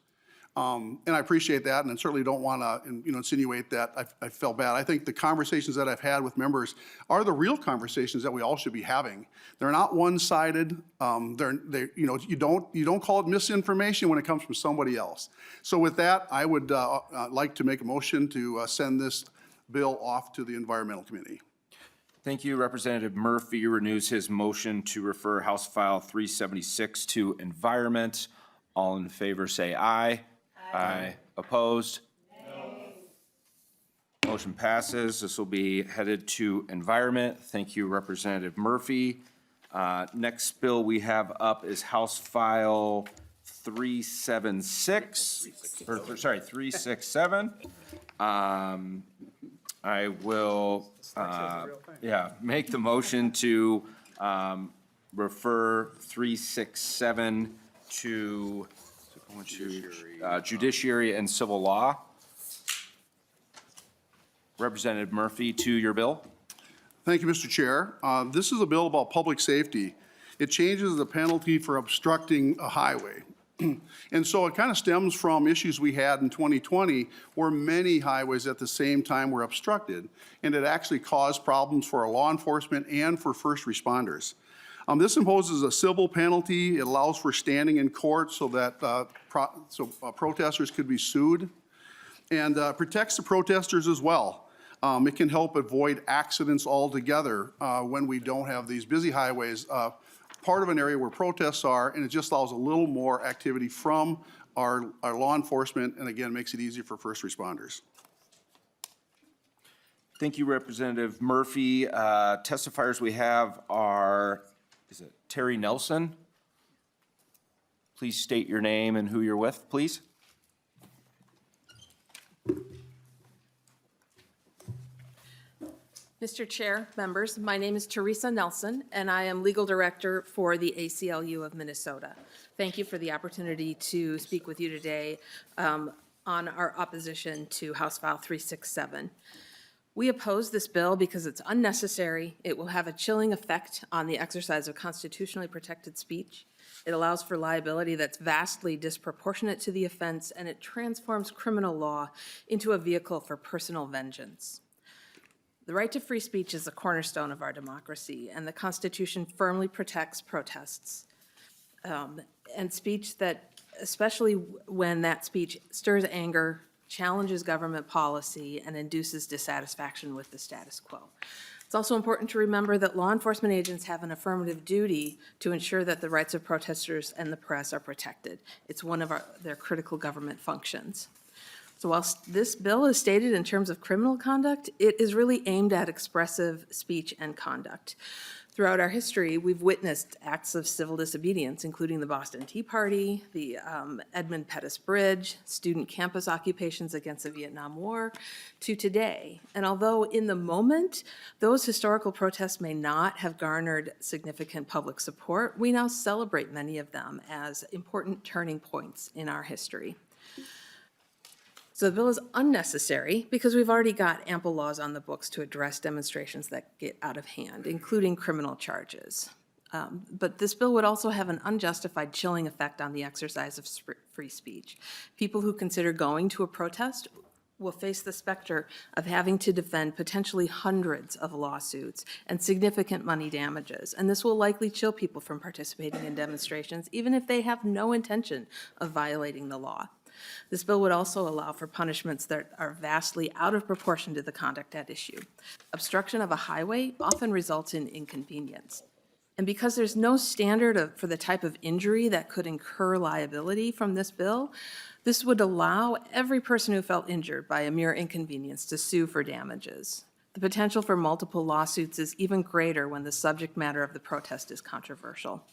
And I appreciate that, and I certainly don't want to insinuate that I felt bad. I think the conversations that I've had with members are the real conversations that we all should be having. They're not one-sided. You don't call it misinformation when it comes from somebody else. So with that, I would like to make a motion to send this bill off to the Environmental Committee. Thank you. Representative Murphy renews his motion to refer House File 376 to Environment. All in favor say aye. Aye. Opposed? No. Motion passes. This will be headed to Environment. Thank you, Representative Murphy. Next bill we have up is House File 367. I will, make the motion to refer 367 to Judiciary and Civil Law. Representative Murphy, to your bill. Thank you, Mr. Chair. This is a bill about public safety. It changes the penalty for obstructing a highway. And so it kind of stems from issues we had in 2020 where many highways at the same time were obstructed. And it actually caused problems for our law enforcement and for first responders. This imposes a civil penalty. It allows for standing in court so that protesters could be sued, and protects the protesters as well. It can help avoid accidents altogether when we don't have these busy highways, part of an area where protests are, and it just allows a little more activity from our law enforcement, and again, makes it easier for first responders. Thank you, Representative Murphy. Testifiers we have are, is it Terry Nelson? Please state your name and who you're with, please. Mr. Chair, members, my name is Teresa Nelson, and I am Legal Director for the ACLU of Minnesota. Thank you for the opportunity to speak with you today on our opposition to House File 367. We oppose this bill because it's unnecessary. It will have a chilling effect on the exercise of constitutionally protected speech. It allows for liability that's vastly disproportionate to the offense, and it transforms criminal law into a vehicle for personal vengeance. The right to free speech is the cornerstone of our democracy, and the Constitution firmly protects protests and speech that, especially when that speech stirs anger, challenges government policy, and induces dissatisfaction with the status quo. It's also important to remember that law enforcement agents have an affirmative duty to ensure that the rights of protesters and the press are protected. It's one of their critical government functions. So while this bill is stated in terms of criminal conduct, it is really aimed at expressive speech and conduct. Throughout our history, we've witnessed acts of civil disobedience, including the Boston Tea Party, the Edmund Pettus Bridge, student campus occupations against the Vietnam War, to today. And although in the moment, those historical protests may not have garnered significant public support, we now celebrate many of them as important turning points in our history. So the bill is unnecessary because we've already got ample laws on the books to address demonstrations that get out of hand, including criminal charges. But this bill would also have an unjustified chilling effect on the exercise of free speech. People who consider going to a protest will face the specter of having to defend potentially hundreds of lawsuits and significant money damages. And this will likely chill people from participating in demonstrations, even if they have no intention of violating the law. This bill would also allow for punishments that are vastly out of proportion to the conduct at issue. Obstruction of a highway often results in inconvenience. And because there's no standard for the type of injury that could incur liability from this bill, this would allow every person who felt injured by a mere inconvenience to sue for damages. The potential for multiple lawsuits is even greater when the subject matter of the protest is controversial.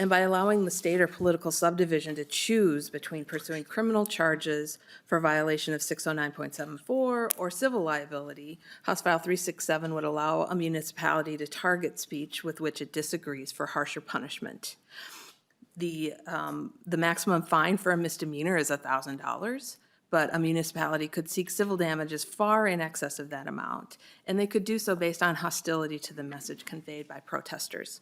And by allowing the state or political subdivision to choose between pursuing criminal charges for violation of 609.74 or civil liability, House File 367 would allow a municipality to target speech with which it disagrees for harsher punishment. The maximum fine for a misdemeanor is $1,000, but a municipality could seek civil damages far in excess of that amount, and they could do so based on hostility to the message conveyed by protesters.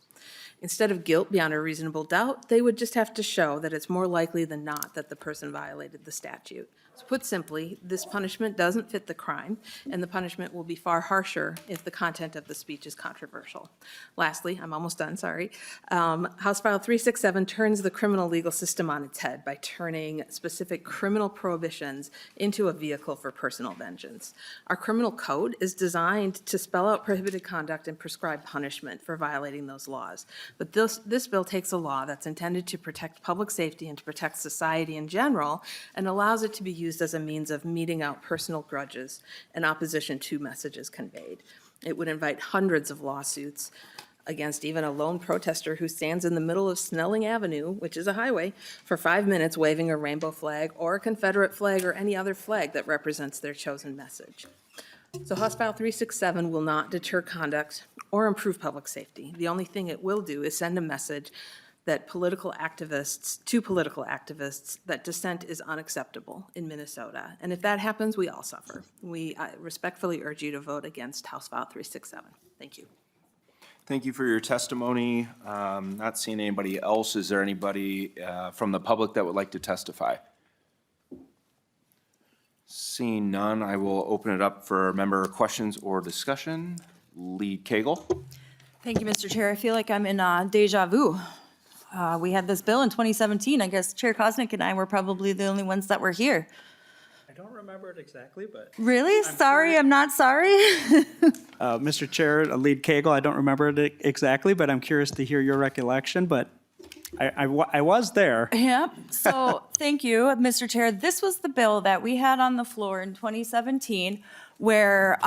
Instead of guilt beyond a reasonable doubt, they would just have to show that it's more likely than not that the person violated the statute. So put simply, this punishment doesn't fit the crime, and the punishment will be far harsher if the content of the speech is controversial. Lastly, I'm almost done, sorry. House File 367 turns the criminal legal system on its head by turning specific criminal prohibitions into a vehicle for personal vengeance. Our criminal code is designed to spell out prohibited conduct and prescribe punishment for violating those laws. But this bill takes a law that's intended to protect public safety and to protect society in general and allows it to be used as a means of meting out personal grudges in opposition to messages conveyed. It would invite hundreds of lawsuits against even a lone protester who stands in the middle of Snelling Avenue, which is a highway, for 5 minutes waving a rainbow flag or a Confederate flag or any other flag that represents their chosen message. So House File 367 will not deter conduct or improve public safety. The only thing it will do is send a message that political activists, that dissent is unacceptable in Minnesota. And if that happens, we all suffer. I respectfully urge you to vote against House File 367. Thank you. Thank you for your testimony. Not seeing anybody else. Is there anybody from the public that would like to testify? Seeing none, I will open it up for member questions or discussion. Lead Cagle. Thank you, Mr. Chair. I feel like I'm in deja vu. We had this bill in 2017. I guess Chair Kosnick and I were probably the only ones that were here. I don't remember it exactly, but. Really? Sorry, I'm not sorry. Mr. Chair, Lead Cagle, I don't remember it exactly, but I'm curious to hear your recollection, but I was there. Yep. So thank you, Mr. Chair. This was the bill that we had on the floor in 2017 where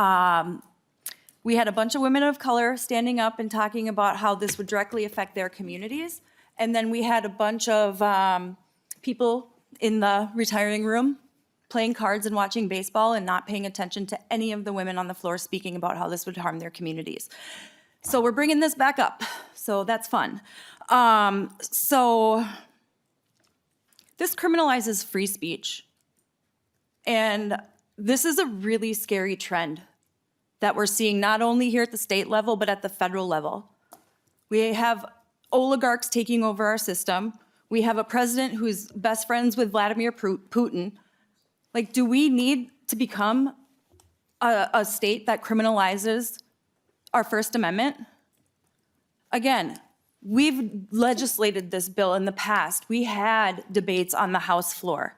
we had a bunch of women of color standing up and talking about how this would directly affect their communities. And then we had a bunch of people in the retiring room playing cards and watching baseball and not paying attention to any of the women on the floor speaking about how this would harm their communities. So we're bringing this back up. So that's fun. So this criminalizes free speech. And this is a really scary trend that we're seeing not only here at the state level, but at the federal level. We have oligarchs taking over our system. We have a president who's best friends with Vladimir Putin. Like, do we need to become a state that criminalizes our First Amendment? Again, we've legislated this bill in the past. We had debates on the House floor.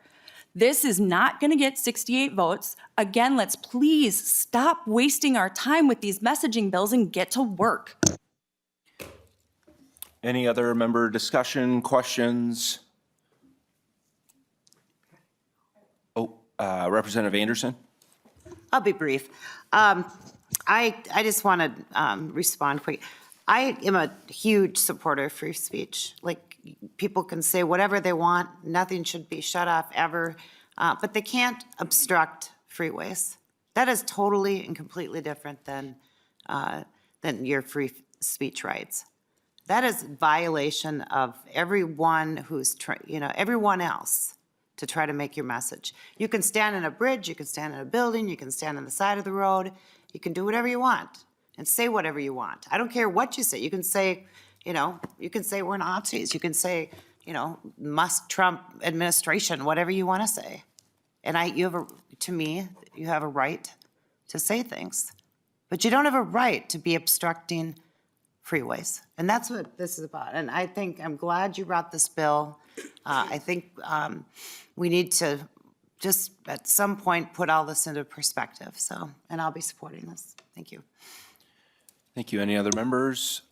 This is not going to get 68 votes. Again, let's please stop wasting our time with these messaging bills and get to work. Any other member discussion, questions? Oh, Representative Anderson? I'll be brief. I just want to respond quick. I am a huge supporter of free speech. Like, people can say whatever they want, nothing should be shut off ever, but they can't obstruct freeways. That is totally and completely different than your free speech rights. That is violation of everyone who's, everyone else to try to make your message. You can stand in a bridge, you can stand in a building, you can stand on the side of the road, you can do whatever you want and say whatever you want. I don't care what you say. You can say, you can say we're Nazis. You can say, must Trump administration, whatever you want to say. And to me, you have a right to say things, but you don't have a right to be obstructing freeways. And that's what this is about. And I'm glad you brought this bill. I think we need to just at some point put all this into perspective. And I'll be supporting this. Thank you. Thank you. Any other members?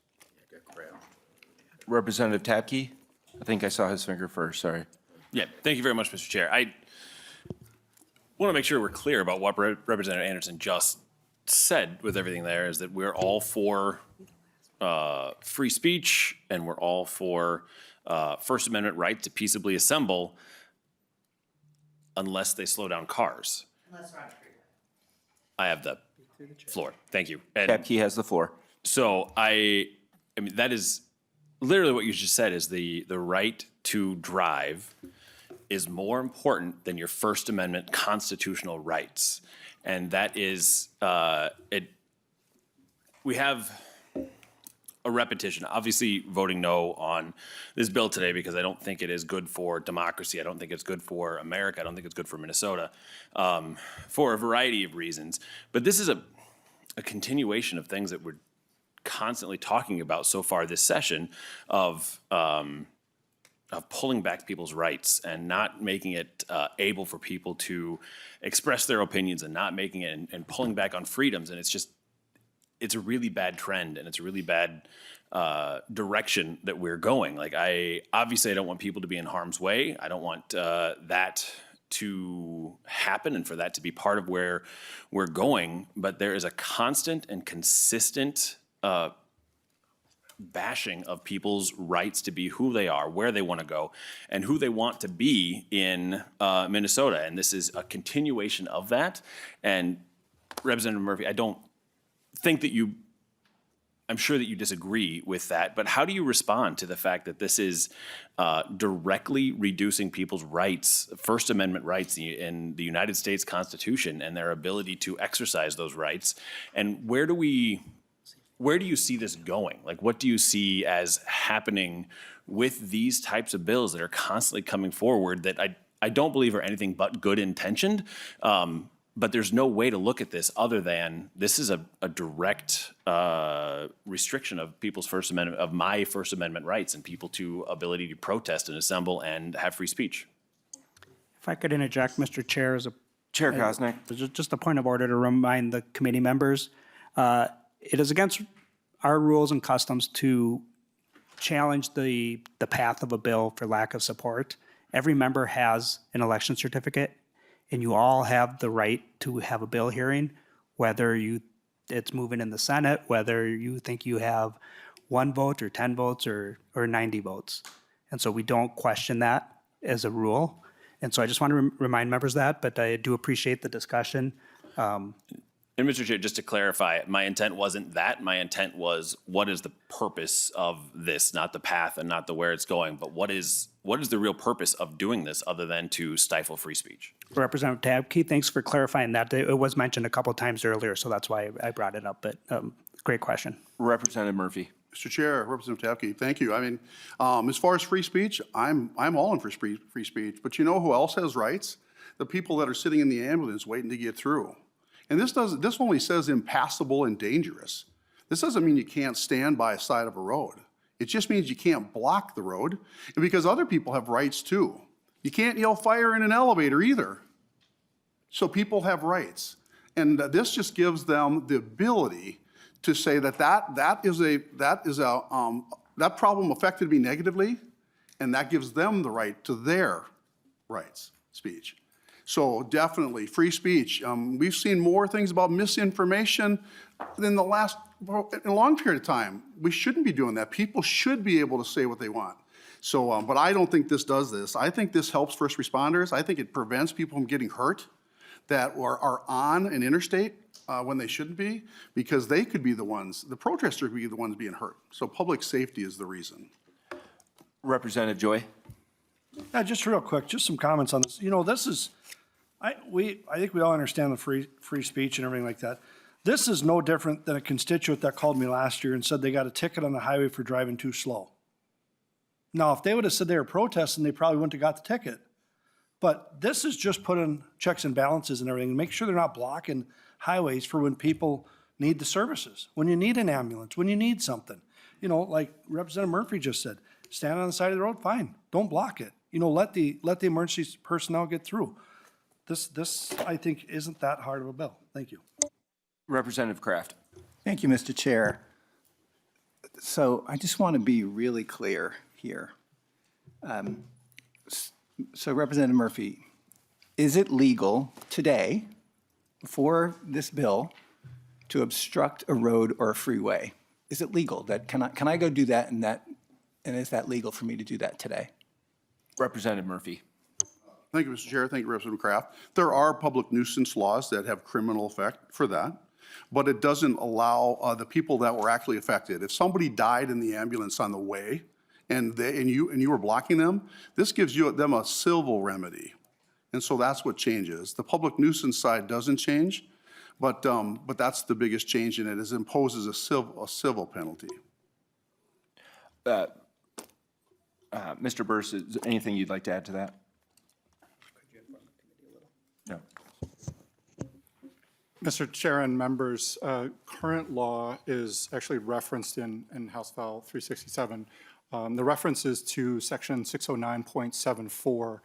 Representative Tabke? I think I saw his finger first, sorry. Yeah, thank you very much, Mr. Chair. I want to make sure we're clear about what Representative Anderson just said with everything there, is that we're all for free speech and we're all for First Amendment right to peaceably assemble unless they slow down cars. I have the floor. Thank you. And Tabke has the floor. so I mean, that is literally what you just said, is the right to drive is more important than your First Amendment constitutional rights. And that is, we have a repetition, obviously voting no on this bill today because I don't think it is good for democracy. I don't think it's good for America. I don't think it's good for Minnesota, for a variety of reasons. But this is a continuation of things that we're constantly talking about so far this session of pulling back people's rights and not making it able for people to express their opinions and not making it and pulling back on freedoms. And it's a really bad trend and it's a really bad direction that we're going. Like, I don't want people to be in harm's way. I don't want that to happen and for that to be part of where we're going. But there is a constant and consistent bashing of people's rights to be who they are, where they want to go, and who they want to be in Minnesota. And this is a continuation of that. And Representative Murphy, I don't think that you I'm sure that you disagree with that, but how do you respond to the fact that this is directly reducing people's rights, First Amendment rights in the United States Constitution and their ability to exercise those rights? And where do you see this going? Like, what do you see as happening with these types of bills that are constantly coming forward that I don't believe are anything but good intentioned? But there's no way to look at this other than this is a direct restriction of people's First Amendment, of my First Amendment rights and people to ability to protest and assemble and have free speech. If I could interject, Mr. Chair, as a Chair Kosnick. just a point of order to remind the committee members, it is against our rules and customs to challenge the path of a bill for lack of support. Every member has an election certificate, and you all have the right to have a bill hearing, whether it's moving in the Senate, whether you think you have 1 vote or 10 votes or 90 votes. And so we don't question that as a rule. And so I just want to remind members that, but I do appreciate the discussion. And Mr. Chair, just to clarify, my intent wasn't that. My intent was, what is the purpose of this? Not the path and not the where it's going, but what is the real purpose of doing this other than to stifle free speech? Representative Tabke, thanks for clarifying that. It was mentioned a couple of times earlier, so that's why I brought it up, but great question. Representative Murphy. Mr. Chair, Representative Tabke, thank you. I mean, as far as free speech, I'm all in for free speech, but you know who else has rights? The people that are sitting in the ambulance waiting to get through. And this only says impassable and dangerous. This doesn't mean you can't stand by a side of a road. It just means you can't block the road, and because other people have rights too. You can't yell fire in an elevator either. So people have rights. And this just gives them the ability to say that that problem affected me negatively, and that gives them the right to their rights, speech. So definitely, free speech. We've seen more things about misinformation in a long period of time. We shouldn't be doing that. People should be able to say what they want. So, but I don't think this does this. I think this helps first responders. I think it prevents people from getting hurt that are on an interstate when they shouldn't be, because they could be the ones, the protesters could be the ones being hurt. So public safety is the reason. Representative Joy. Yeah, just real quick, just some comments on this. You know, this is, I think we all understand the free speech and everything like that. This is no different than a constituent that called me last year and said they got a ticket on the highway for driving too slow. Now, if they would have said they were protesting, they probably wouldn't have got the ticket. But this is just putting checks and balances and everything, make sure they're not blocking highways for when people need the services, when you need an ambulance, when you need something. You know, like Representative Murphy just said, stand on the side of the road, fine, don't block it. You know, let the emergency personnel get through. This, I think, isn't that hard of a bill. Thank you. Representative Kraft. Thank you, Mr. Chair. So I just want to be really clear here. So Representative Murphy, is it legal today for this bill to obstruct a road or a freeway? Is it legal? Can I go do that and is that legal for me to do that today? Representative Murphy. Thank you, Mr. Chair. Thank you, Representative Kraft. There are public nuisance laws that have criminal effect for that, but it doesn't allow the people that were actually affected. If somebody died in the ambulance on the way and you were blocking them, this gives them a civil remedy. And so that's what changes. The public nuisance side doesn't change, but that's the biggest change in it, is it imposes a civil penalty. Mr. Burris, is there anything you'd like to add to that? No. Mr. Chair and members, current law is actually referenced in House File 367. The reference is to Section 609.74,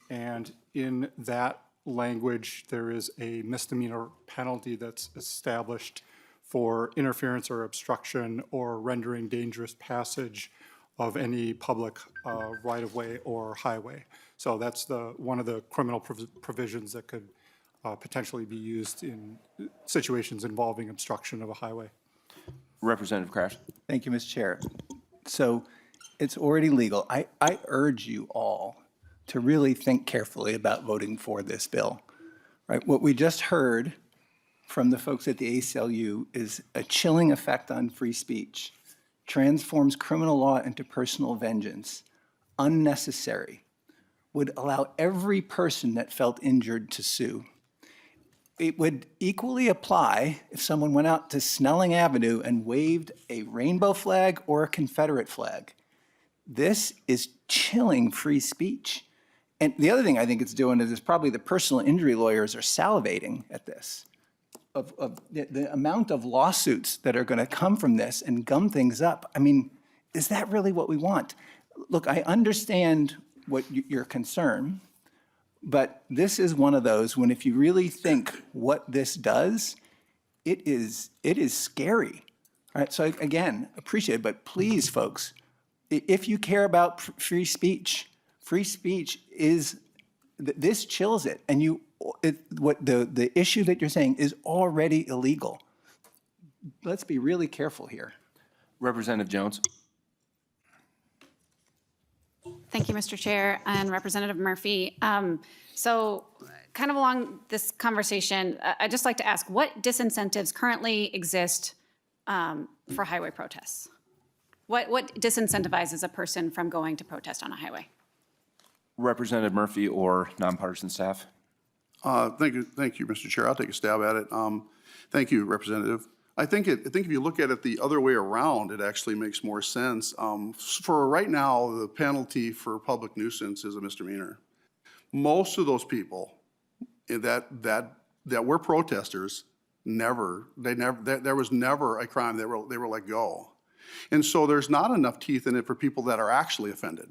and in that language, there is a misdemeanor penalty that's established for interference or obstruction or rendering dangerous passage of any public right-of-way or highway. So that's one of the criminal provisions that could potentially be used in situations involving obstruction of a highway. Representative Kraft. Thank you, Mr. Chair. So it's already legal. I urge you all to really think carefully about voting for this bill. Right? What we just heard from the folks at the ACLU is a chilling effect on free speech, transforms criminal law into personal vengeance, unnecessary, would allow every person that felt injured to sue. It would equally apply if someone went out to Snelling Avenue and waved a rainbow flag or a Confederate flag. This is chilling free speech. And the other thing I think it's doing is probably the personal injury lawyers are salivating at this. Of the amount of lawsuits that are going to come from this and gum things up. I mean, is that really what we want? Look, I understand what your concern, but this is one of those when if you really think what this does, it is scary. All right, so again, appreciate it, but please, folks, if you care about free speech is, this chills it, and what the issue that you're saying is already illegal. Let's be really careful here. Representative Jones. Thank you, Mr. Chair and Representative Murphy. So kind of along this conversation, I'd just like to ask, what disincentives currently exist for highway protests? What disincentivizes a person from going to protest on a highway? Representative Murphy or nonpartisan staff. Thank you, Mr. Chair. I'll take a stab at it. Thank you, Representative. I think if you look at it the other way around, it actually makes more sense. For right now, the penalty for public nuisance is a misdemeanor. Most of those people that were protesters there was never a crime they were let go. And so there's not enough teeth in it for people that are actually offended.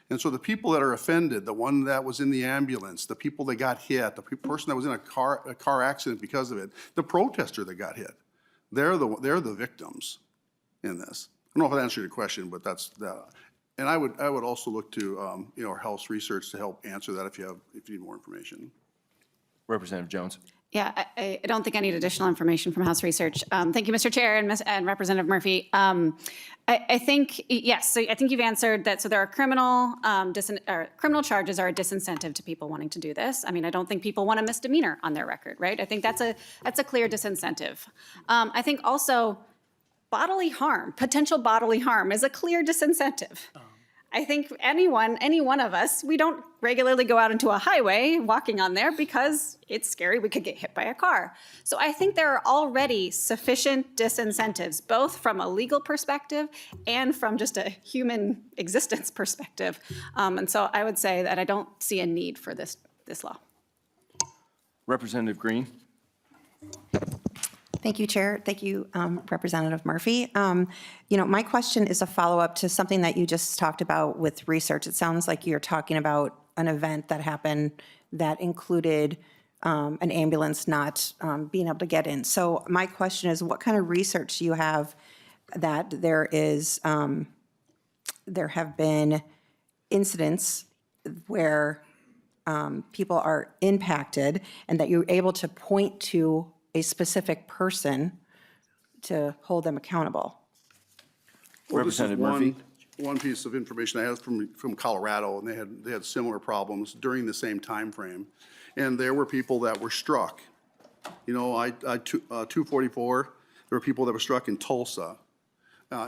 And so the people that are offended, the one that was in the ambulance, the people that got hit, the person that was in a car accident because of it, the protester that got hit, they're the victims in this. I don't know if that answered your question, but that's that. And I would also look to our House research to help answer that if you need more information. Representative Jones. Yeah, I don't think I need additional information from House Research. Thank you, Mr. Chair and Representative Murphy. I think, yes, so I think you've answered that. So there are criminal charges are a disincentive to people wanting to do this. I mean, I don't think people want a misdemeanor on their record, right? I think that's a clear disincentive. I think also bodily harm, potential bodily harm is a clear disincentive. I think any one of us, we don't regularly go out into a highway walking on there because it's scary. We could get hit by a car. So I think there are already sufficient disincentives, both from a legal perspective and from just a human existence perspective. And so I would say that I don't see a need for this law. Representative Green. Thank you, Chair. Thank you, Representative Murphy. My question is a follow-up to something that you just talked about with research. It sounds like you're talking about an event that happened that included an ambulance not being able to get in. So my question is, what kind of research do you have that there have been incidents where people are impacted and that you're able to point to a specific person to hold them accountable? Well, this is Representative Murphy. one piece of information I have from Colorado, and they had similar problems during the same time frame. And there were people that were struck. 244, there were people that were struck in Tulsa,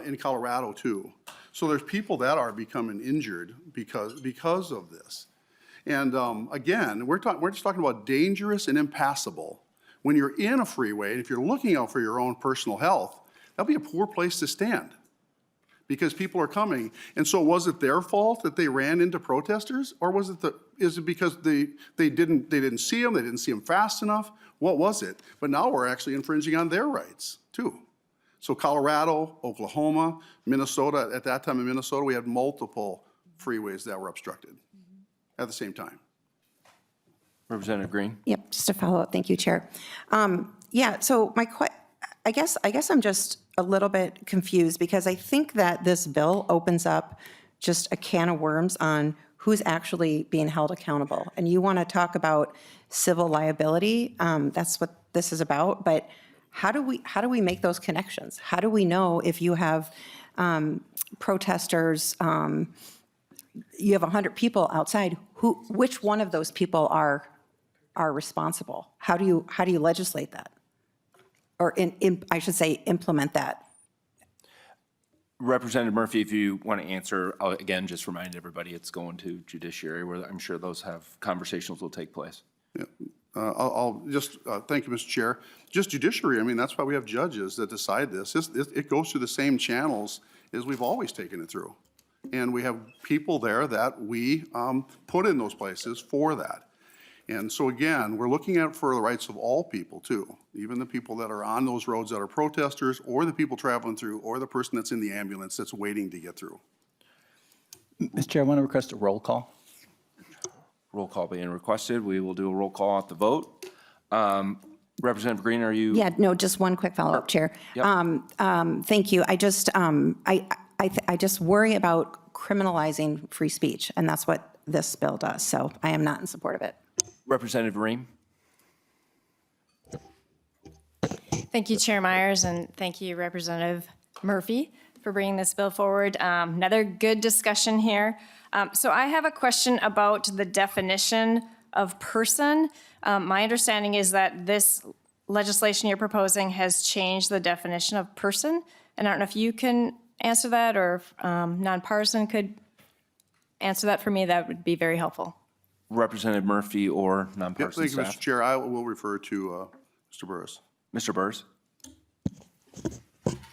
in Colorado too. So there's people that are becoming injured because of this. And again, we're just talking about dangerous and impassable. When you're in a freeway, and if you're looking out for your own personal health, that'll be a poor place to stand because people are coming. And so was it their fault that they ran into protesters, or is it because they didn't see them, they didn't see them fast enough? What was it? But now we're actually infringing on their rights too. So Colorado, Oklahoma, Minnesota, at that time in Minnesota, we had multiple freeways that were obstructed at the same time. Representative Green. Yep, just a follow-up. Thank you, Chair. So I guess I'm just a little bit confused because I think that this bill opens up just a can of worms on who's actually being held accountable. And you want to talk about civil liability. That's what this is about. But how do we make those connections? How do we know if you have protesters, you have 100 people outside, which one of those people are are responsible? How do you legislate that? Or I should say, implement that? Representative Murphy, if you want to answer, I'll again, just remind everybody it's going to judiciary where I'm sure those conversations will take place. Yeah. I'll just, thank you, Mr. Chair. Just judiciary, I mean, that's why we have judges that decide this. It goes through the same channels as we've always taken it through. And we have people there that we put in those places for that. And so again, we're looking at for the rights of all people too, even the people that are on those roads that are protesters, or the people traveling through, or the person that's in the ambulance that's waiting to get through. Mr. Chair, I want to request a roll call. Roll call being requested. We will do a roll call at the vote. Representative Green, are you? Yeah, no, just one quick follow-up, Chair. Yep. Thank you. I just worry about criminalizing free speech, and that's what this bill does. So I am not in support of it. Representative Ream? Thank you, Chair Myers, and thank you, Representative Murphy, for bringing this bill forward. Another good discussion here. So I have a question about the definition of person. My understanding is that this legislation you're proposing has changed the definition of person. And I don't know if you can answer that, or if nonpartisan could answer that for me. That would be very helpful. Representative Murphy or Yep, nonpartisan thank you, staff? Mr. Chair. I will refer to Mr. Burris. Mr. Burrs?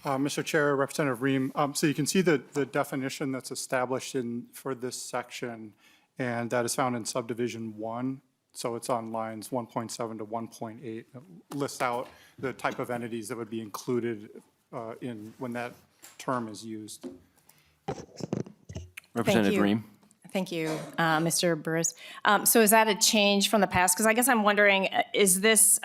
Mr. Chair, Representative Ream, so you can see the definition that's established for this section, and that is found in subdivision 1. So it's on lines 1.7 to 1.8. It lists out the type of entities that would be included when that term is used. Representative Ream? Thank you, Mr. Burris. So is that a change from the past? Because I guess I'm wondering, is this,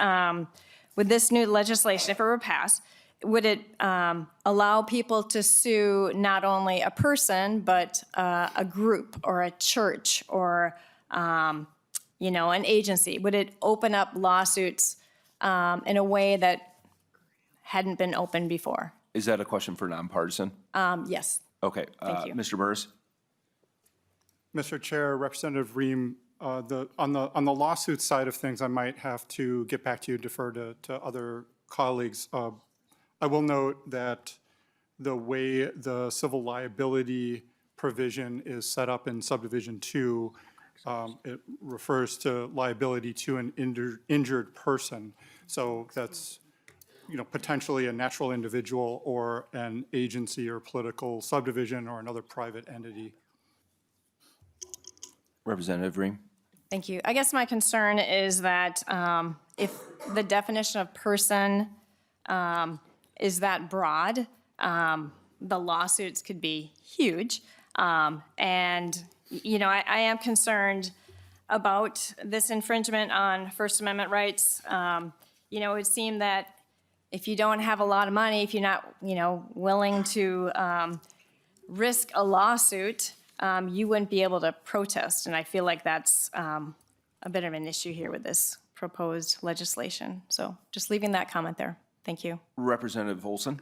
with this new legislation, if it were passed, would it allow people to sue not only a person, but a group or a church or, an agency? Would it open up lawsuits in a way that hadn't been opened before? Is that a question for nonpartisan? Yes. Okay. Thank you. Mr. Burrs? Mr. Chair, Representative Ream, on the lawsuit side of things, I might have to get back to you, defer to other colleagues. I will note that the way the civil liability provision is set up in subdivision 2, it refers to liability to an injured person. So that's, potentially a natural individual or an agency or political subdivision or another private entity. Representative Ream? Thank you. I guess my concern is that if the definition of person is that broad, the lawsuits could be huge. I am concerned about this infringement on First Amendment rights. It would seem that if you don't have a lot of money, if you're not, willing to risk a lawsuit, you wouldn't be able to protest. And I feel like that's a bit of an issue here with this proposed legislation. So just leaving that comment there. Thank you. Representative Olson?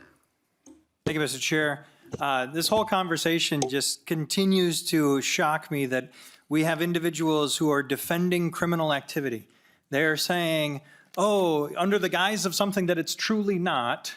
Thank you, Mr. Chair. This whole conversation just continues to shock me that we have individuals who are defending criminal activity. They're saying, oh, under the guise of something that it's truly not,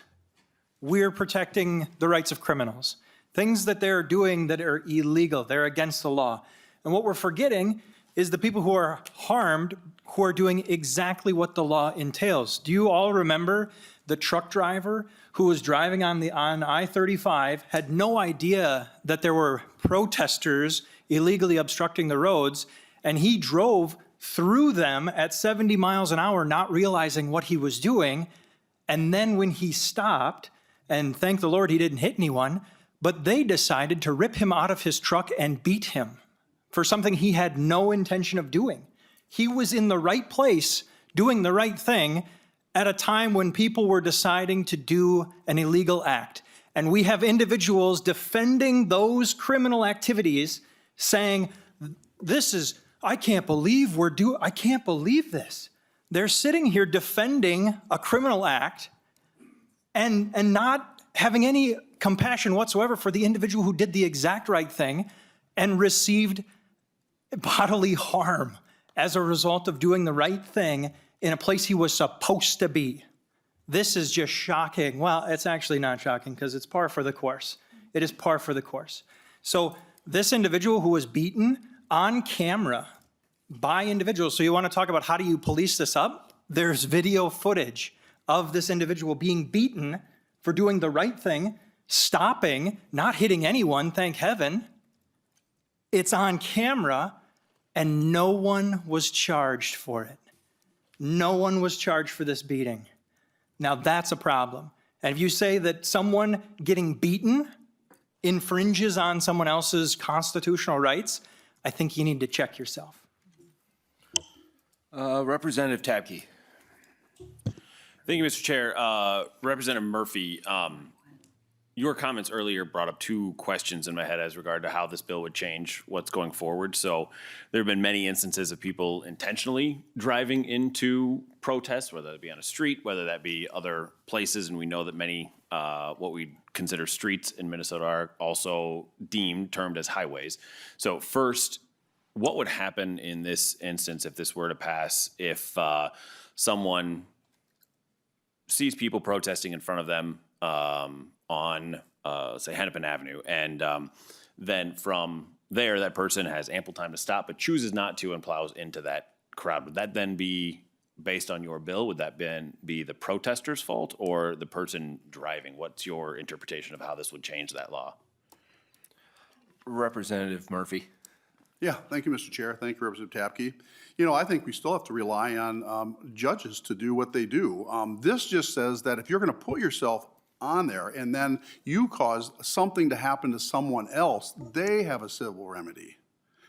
we're protecting the rights of criminals. Things that they're doing that are illegal, they're against the law. And what we're forgetting is the people who are harmed, who are doing exactly what the law entails. Do you all remember the truck driver who was driving on I-35, had no idea that there were protesters illegally obstructing the roads, and he drove through them at 70 miles an hour, not realizing what he was doing. And then when he stopped, and thank the Lord he didn't hit anyone, but they decided to rip him out of his truck and beat him for something he had no intention of doing. He was in the right place, doing the right thing, at a time when people were deciding to do an illegal act. And we have individuals defending those criminal activities saying, I can't believe this. They're sitting here defending a criminal act and not having any compassion whatsoever for the individual who did the exact right thing and received bodily harm as a result of doing the right thing in a place he was supposed to be. This is just shocking. Well, it's actually not shocking because it's par for the course. It is par for the course. So this individual who was beaten on camera by individuals, so you want to talk about how do you police this up? There's video footage of this individual being beaten for doing the right thing, stopping, not hitting anyone, thank heaven. It's on camera, and no one was charged for it. No one was charged for this beating. Now that's a problem. And if you say that someone getting beaten infringes on someone else's constitutional rights, I think you need to check yourself. Representative Tabke. Thank you, Mr. Chair. Representative Murphy, your comments earlier brought up two questions in my head as regard to how this bill would change what's going forward. So there have been many instances of people intentionally driving into protests, whether that be on a street, whether that be other places, and we know that many what we consider streets in Minnesota are also termed as highways. So first, what would happen in this instance if this were to pass, if someone sees people protesting in front of them on, say, Hennepin Avenue, and then from there, that person has ample time to stop, but chooses not to and plows into that crowd? Would that then be, based on your bill, would that be the protester's fault or the person driving? What's your interpretation of how this would change that law? Representative Murphy. Yeah, thank you, Mr. Chair. Thank you, Representative Tapke. You know, I think we still have to rely on judges to do what they do. This just says that if you're going to put yourself on there and then you cause something to happen to someone else, they have a civil remedy.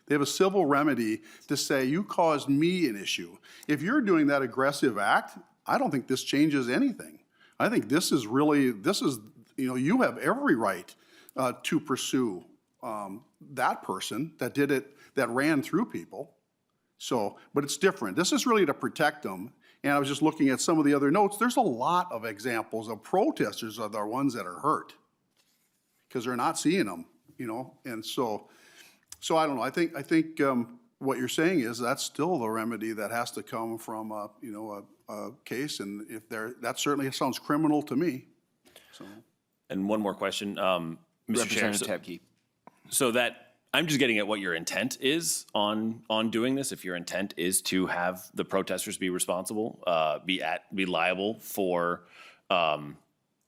They have a civil remedy to say, you caused me an issue. If you're doing that aggressive act, I don't think this changes anything. I think this is, you know, you have every right to pursue that person that did it, that ran through people. So, but it's different. This is really to protect them. And I was just looking at some of the other notes. There's a lot of examples of protesters are the ones that are hurt because they're not seeing them, you know. And so I don't know. I think what you're saying is that's still the remedy that has to come from a case. And if that certainly sounds criminal to me. So. And one more question, Mr. Chair. Representative Tabke. So that, I'm just getting at what your intent is on doing this. If your intent is to have the protesters be responsible, be liable for an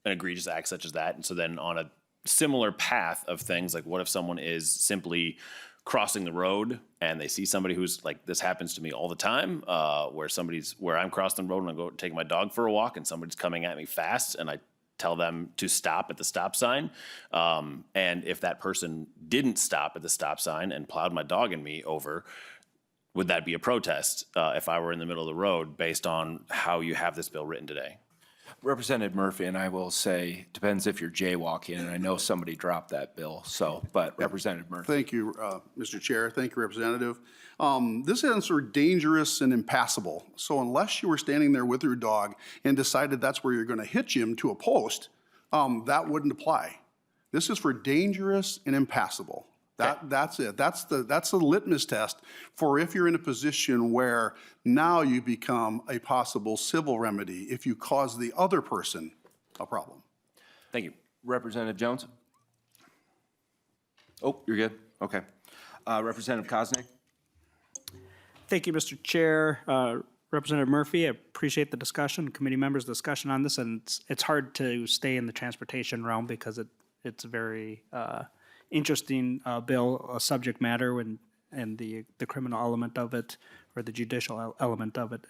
egregious act such as that. And so then on a similar path of things, like what if someone is simply crossing the road and they see somebody who's like, this happens to me all the time, where I'm crossing the road and I go take my dog for a walk and somebody's coming at me fast and I tell them to stop at the stop sign. And if that person didn't stop at the stop sign and plowed my dog and me over, would that be a protest if I were in the middle of the road based on how you have this bill written today? Representative Murphy, and I will say, depends if you're jaywalking, and I know somebody dropped that bill, but Representative Murphy. Thank you, Mr. Chair. Thank you, Representative. This answer dangerous and impassable. So unless you were standing there with your dog and decided that's where you're going to hitch him to a post, that wouldn't apply. This is for dangerous and impassable. That's it. That's the litmus test for if you're in a position where now you become a possible civil remedy if you cause the other person a problem. Thank you. Representative Jones? Oh, you're good? Okay. Representative Koznick? Thank you, Mr. Chair. Representative Murphy, I appreciate the discussion, committee members' discussion on this, and it's hard to stay in the transportation realm because it's a very interesting bill, subject matter, and the criminal element of it, or the judicial element of it.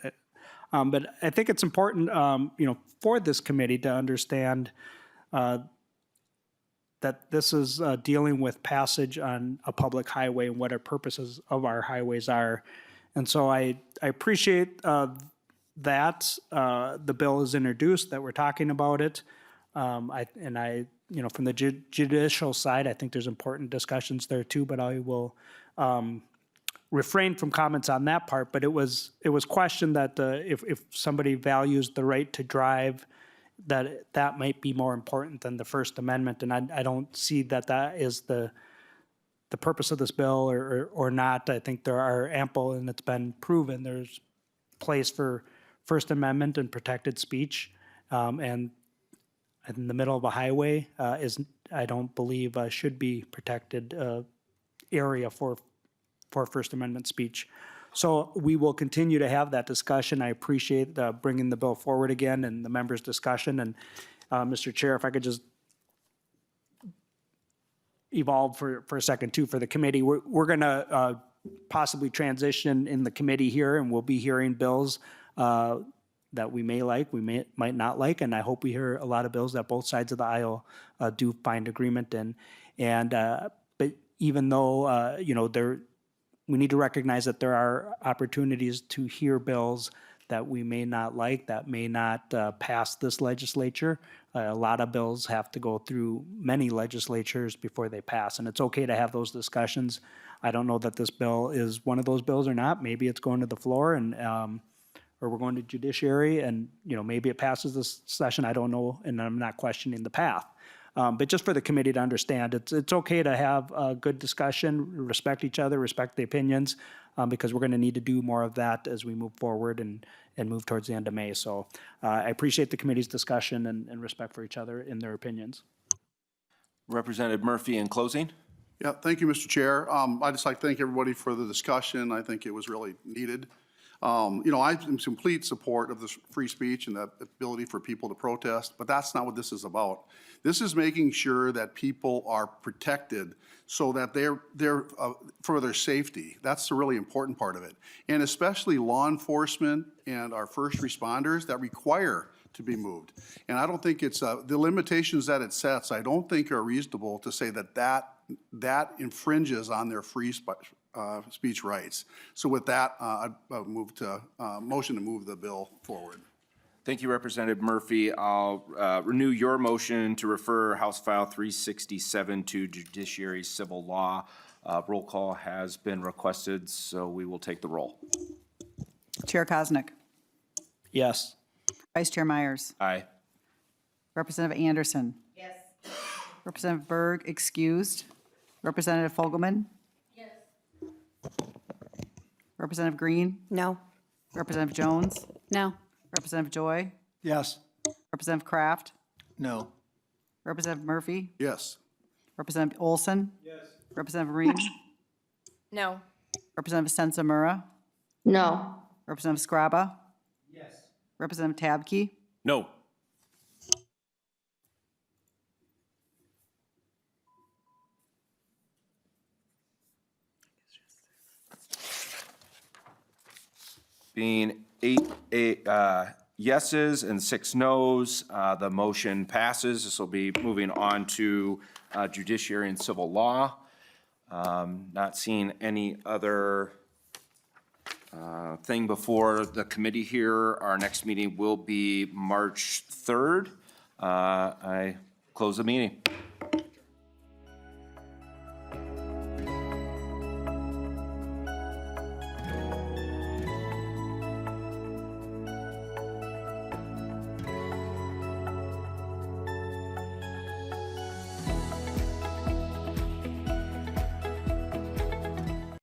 But I think it's important, for this committee to understand that this is dealing with passage on a public highway and what our purposes of our highways are. And so I appreciate that the bill is introduced, that we're talking about it. From the judicial side, I think there's important discussions there too, but I will refrain from comments on that part. But it was questioned that if somebody values the right to drive, that might be more important than the First Amendment, and I don't see that is the the purpose of this bill or not. I think there are ample, and it's been proven, there's place for First Amendment and protected speech. And in the middle of a highway I don't believe, should be protected area for First Amendment speech. So we will continue to have that discussion. I appreciate bringing the bill forward again and the members' discussion. And Mr. Chair, if I could just evolve for a second too for the committee. We're going to possibly transition in the committee here, and we'll be hearing bills that we may like, might not like, and I hope we hear a lot of bills that both sides of the aisle do find agreement in. And but even though we need to recognize that there are opportunities to hear bills that we may not like, that may not pass this legislature. A lot of bills have to go through many legislatures before they pass, and it's okay to have those discussions. I don't know that this bill is one of those bills or not. Maybe it's going to the floor and or we're going to judiciary, and maybe it passes this session. I don't know, and I'm not questioning the path. But just for the committee to understand, it's okay to have a good discussion, respect each other, respect the opinions, because we're going to need to do more of that as we move forward and move towards the end of May. So I appreciate the committee's discussion and respect for each other in their opinions. Representative Murphy in closing. Yeah, thank you, Mr. Chair. I'd just like to thank everybody for the discussion. I think it was really needed. I'm in complete support of this free speech and the ability for people to protest, but that's not what this is about. This is making sure that people are protected so that they're for their safety. That's the really important part of it. And especially law enforcement and our first responders that require to be moved. And I don't think it's, the limitations that it sets, I don't think are reasonable to say that infringes on their free speech rights. So with that, I'd move to, motion to move the bill forward. Thank you, Representative Murphy. I'll renew your motion to refer House File 367 to Judiciary Civil Law. Roll call has been requested, so we will take the roll. Chair Kosnick. Yes. Vice Chair Myers. Aye. Representative Anderson. Yes. Representative Berg, excused. Representative Fogelman. Yes. Representative Green. No. Representative Jones. No. Representative Joy. Yes. Representative Kraft. No. Representative Murphy. Yes. Representative Olson. Yes. Representative Ream. No. Representative Senza-Mura. No. Representative Scraba. Yes. Representative Tabke. No. Being eight yeses and 6 noes, the motion passes. This will be moving on to Judiciary and Civil Law. Not seeing any other thing before the committee here. Our next meeting will be March 3rd. I close the meeting.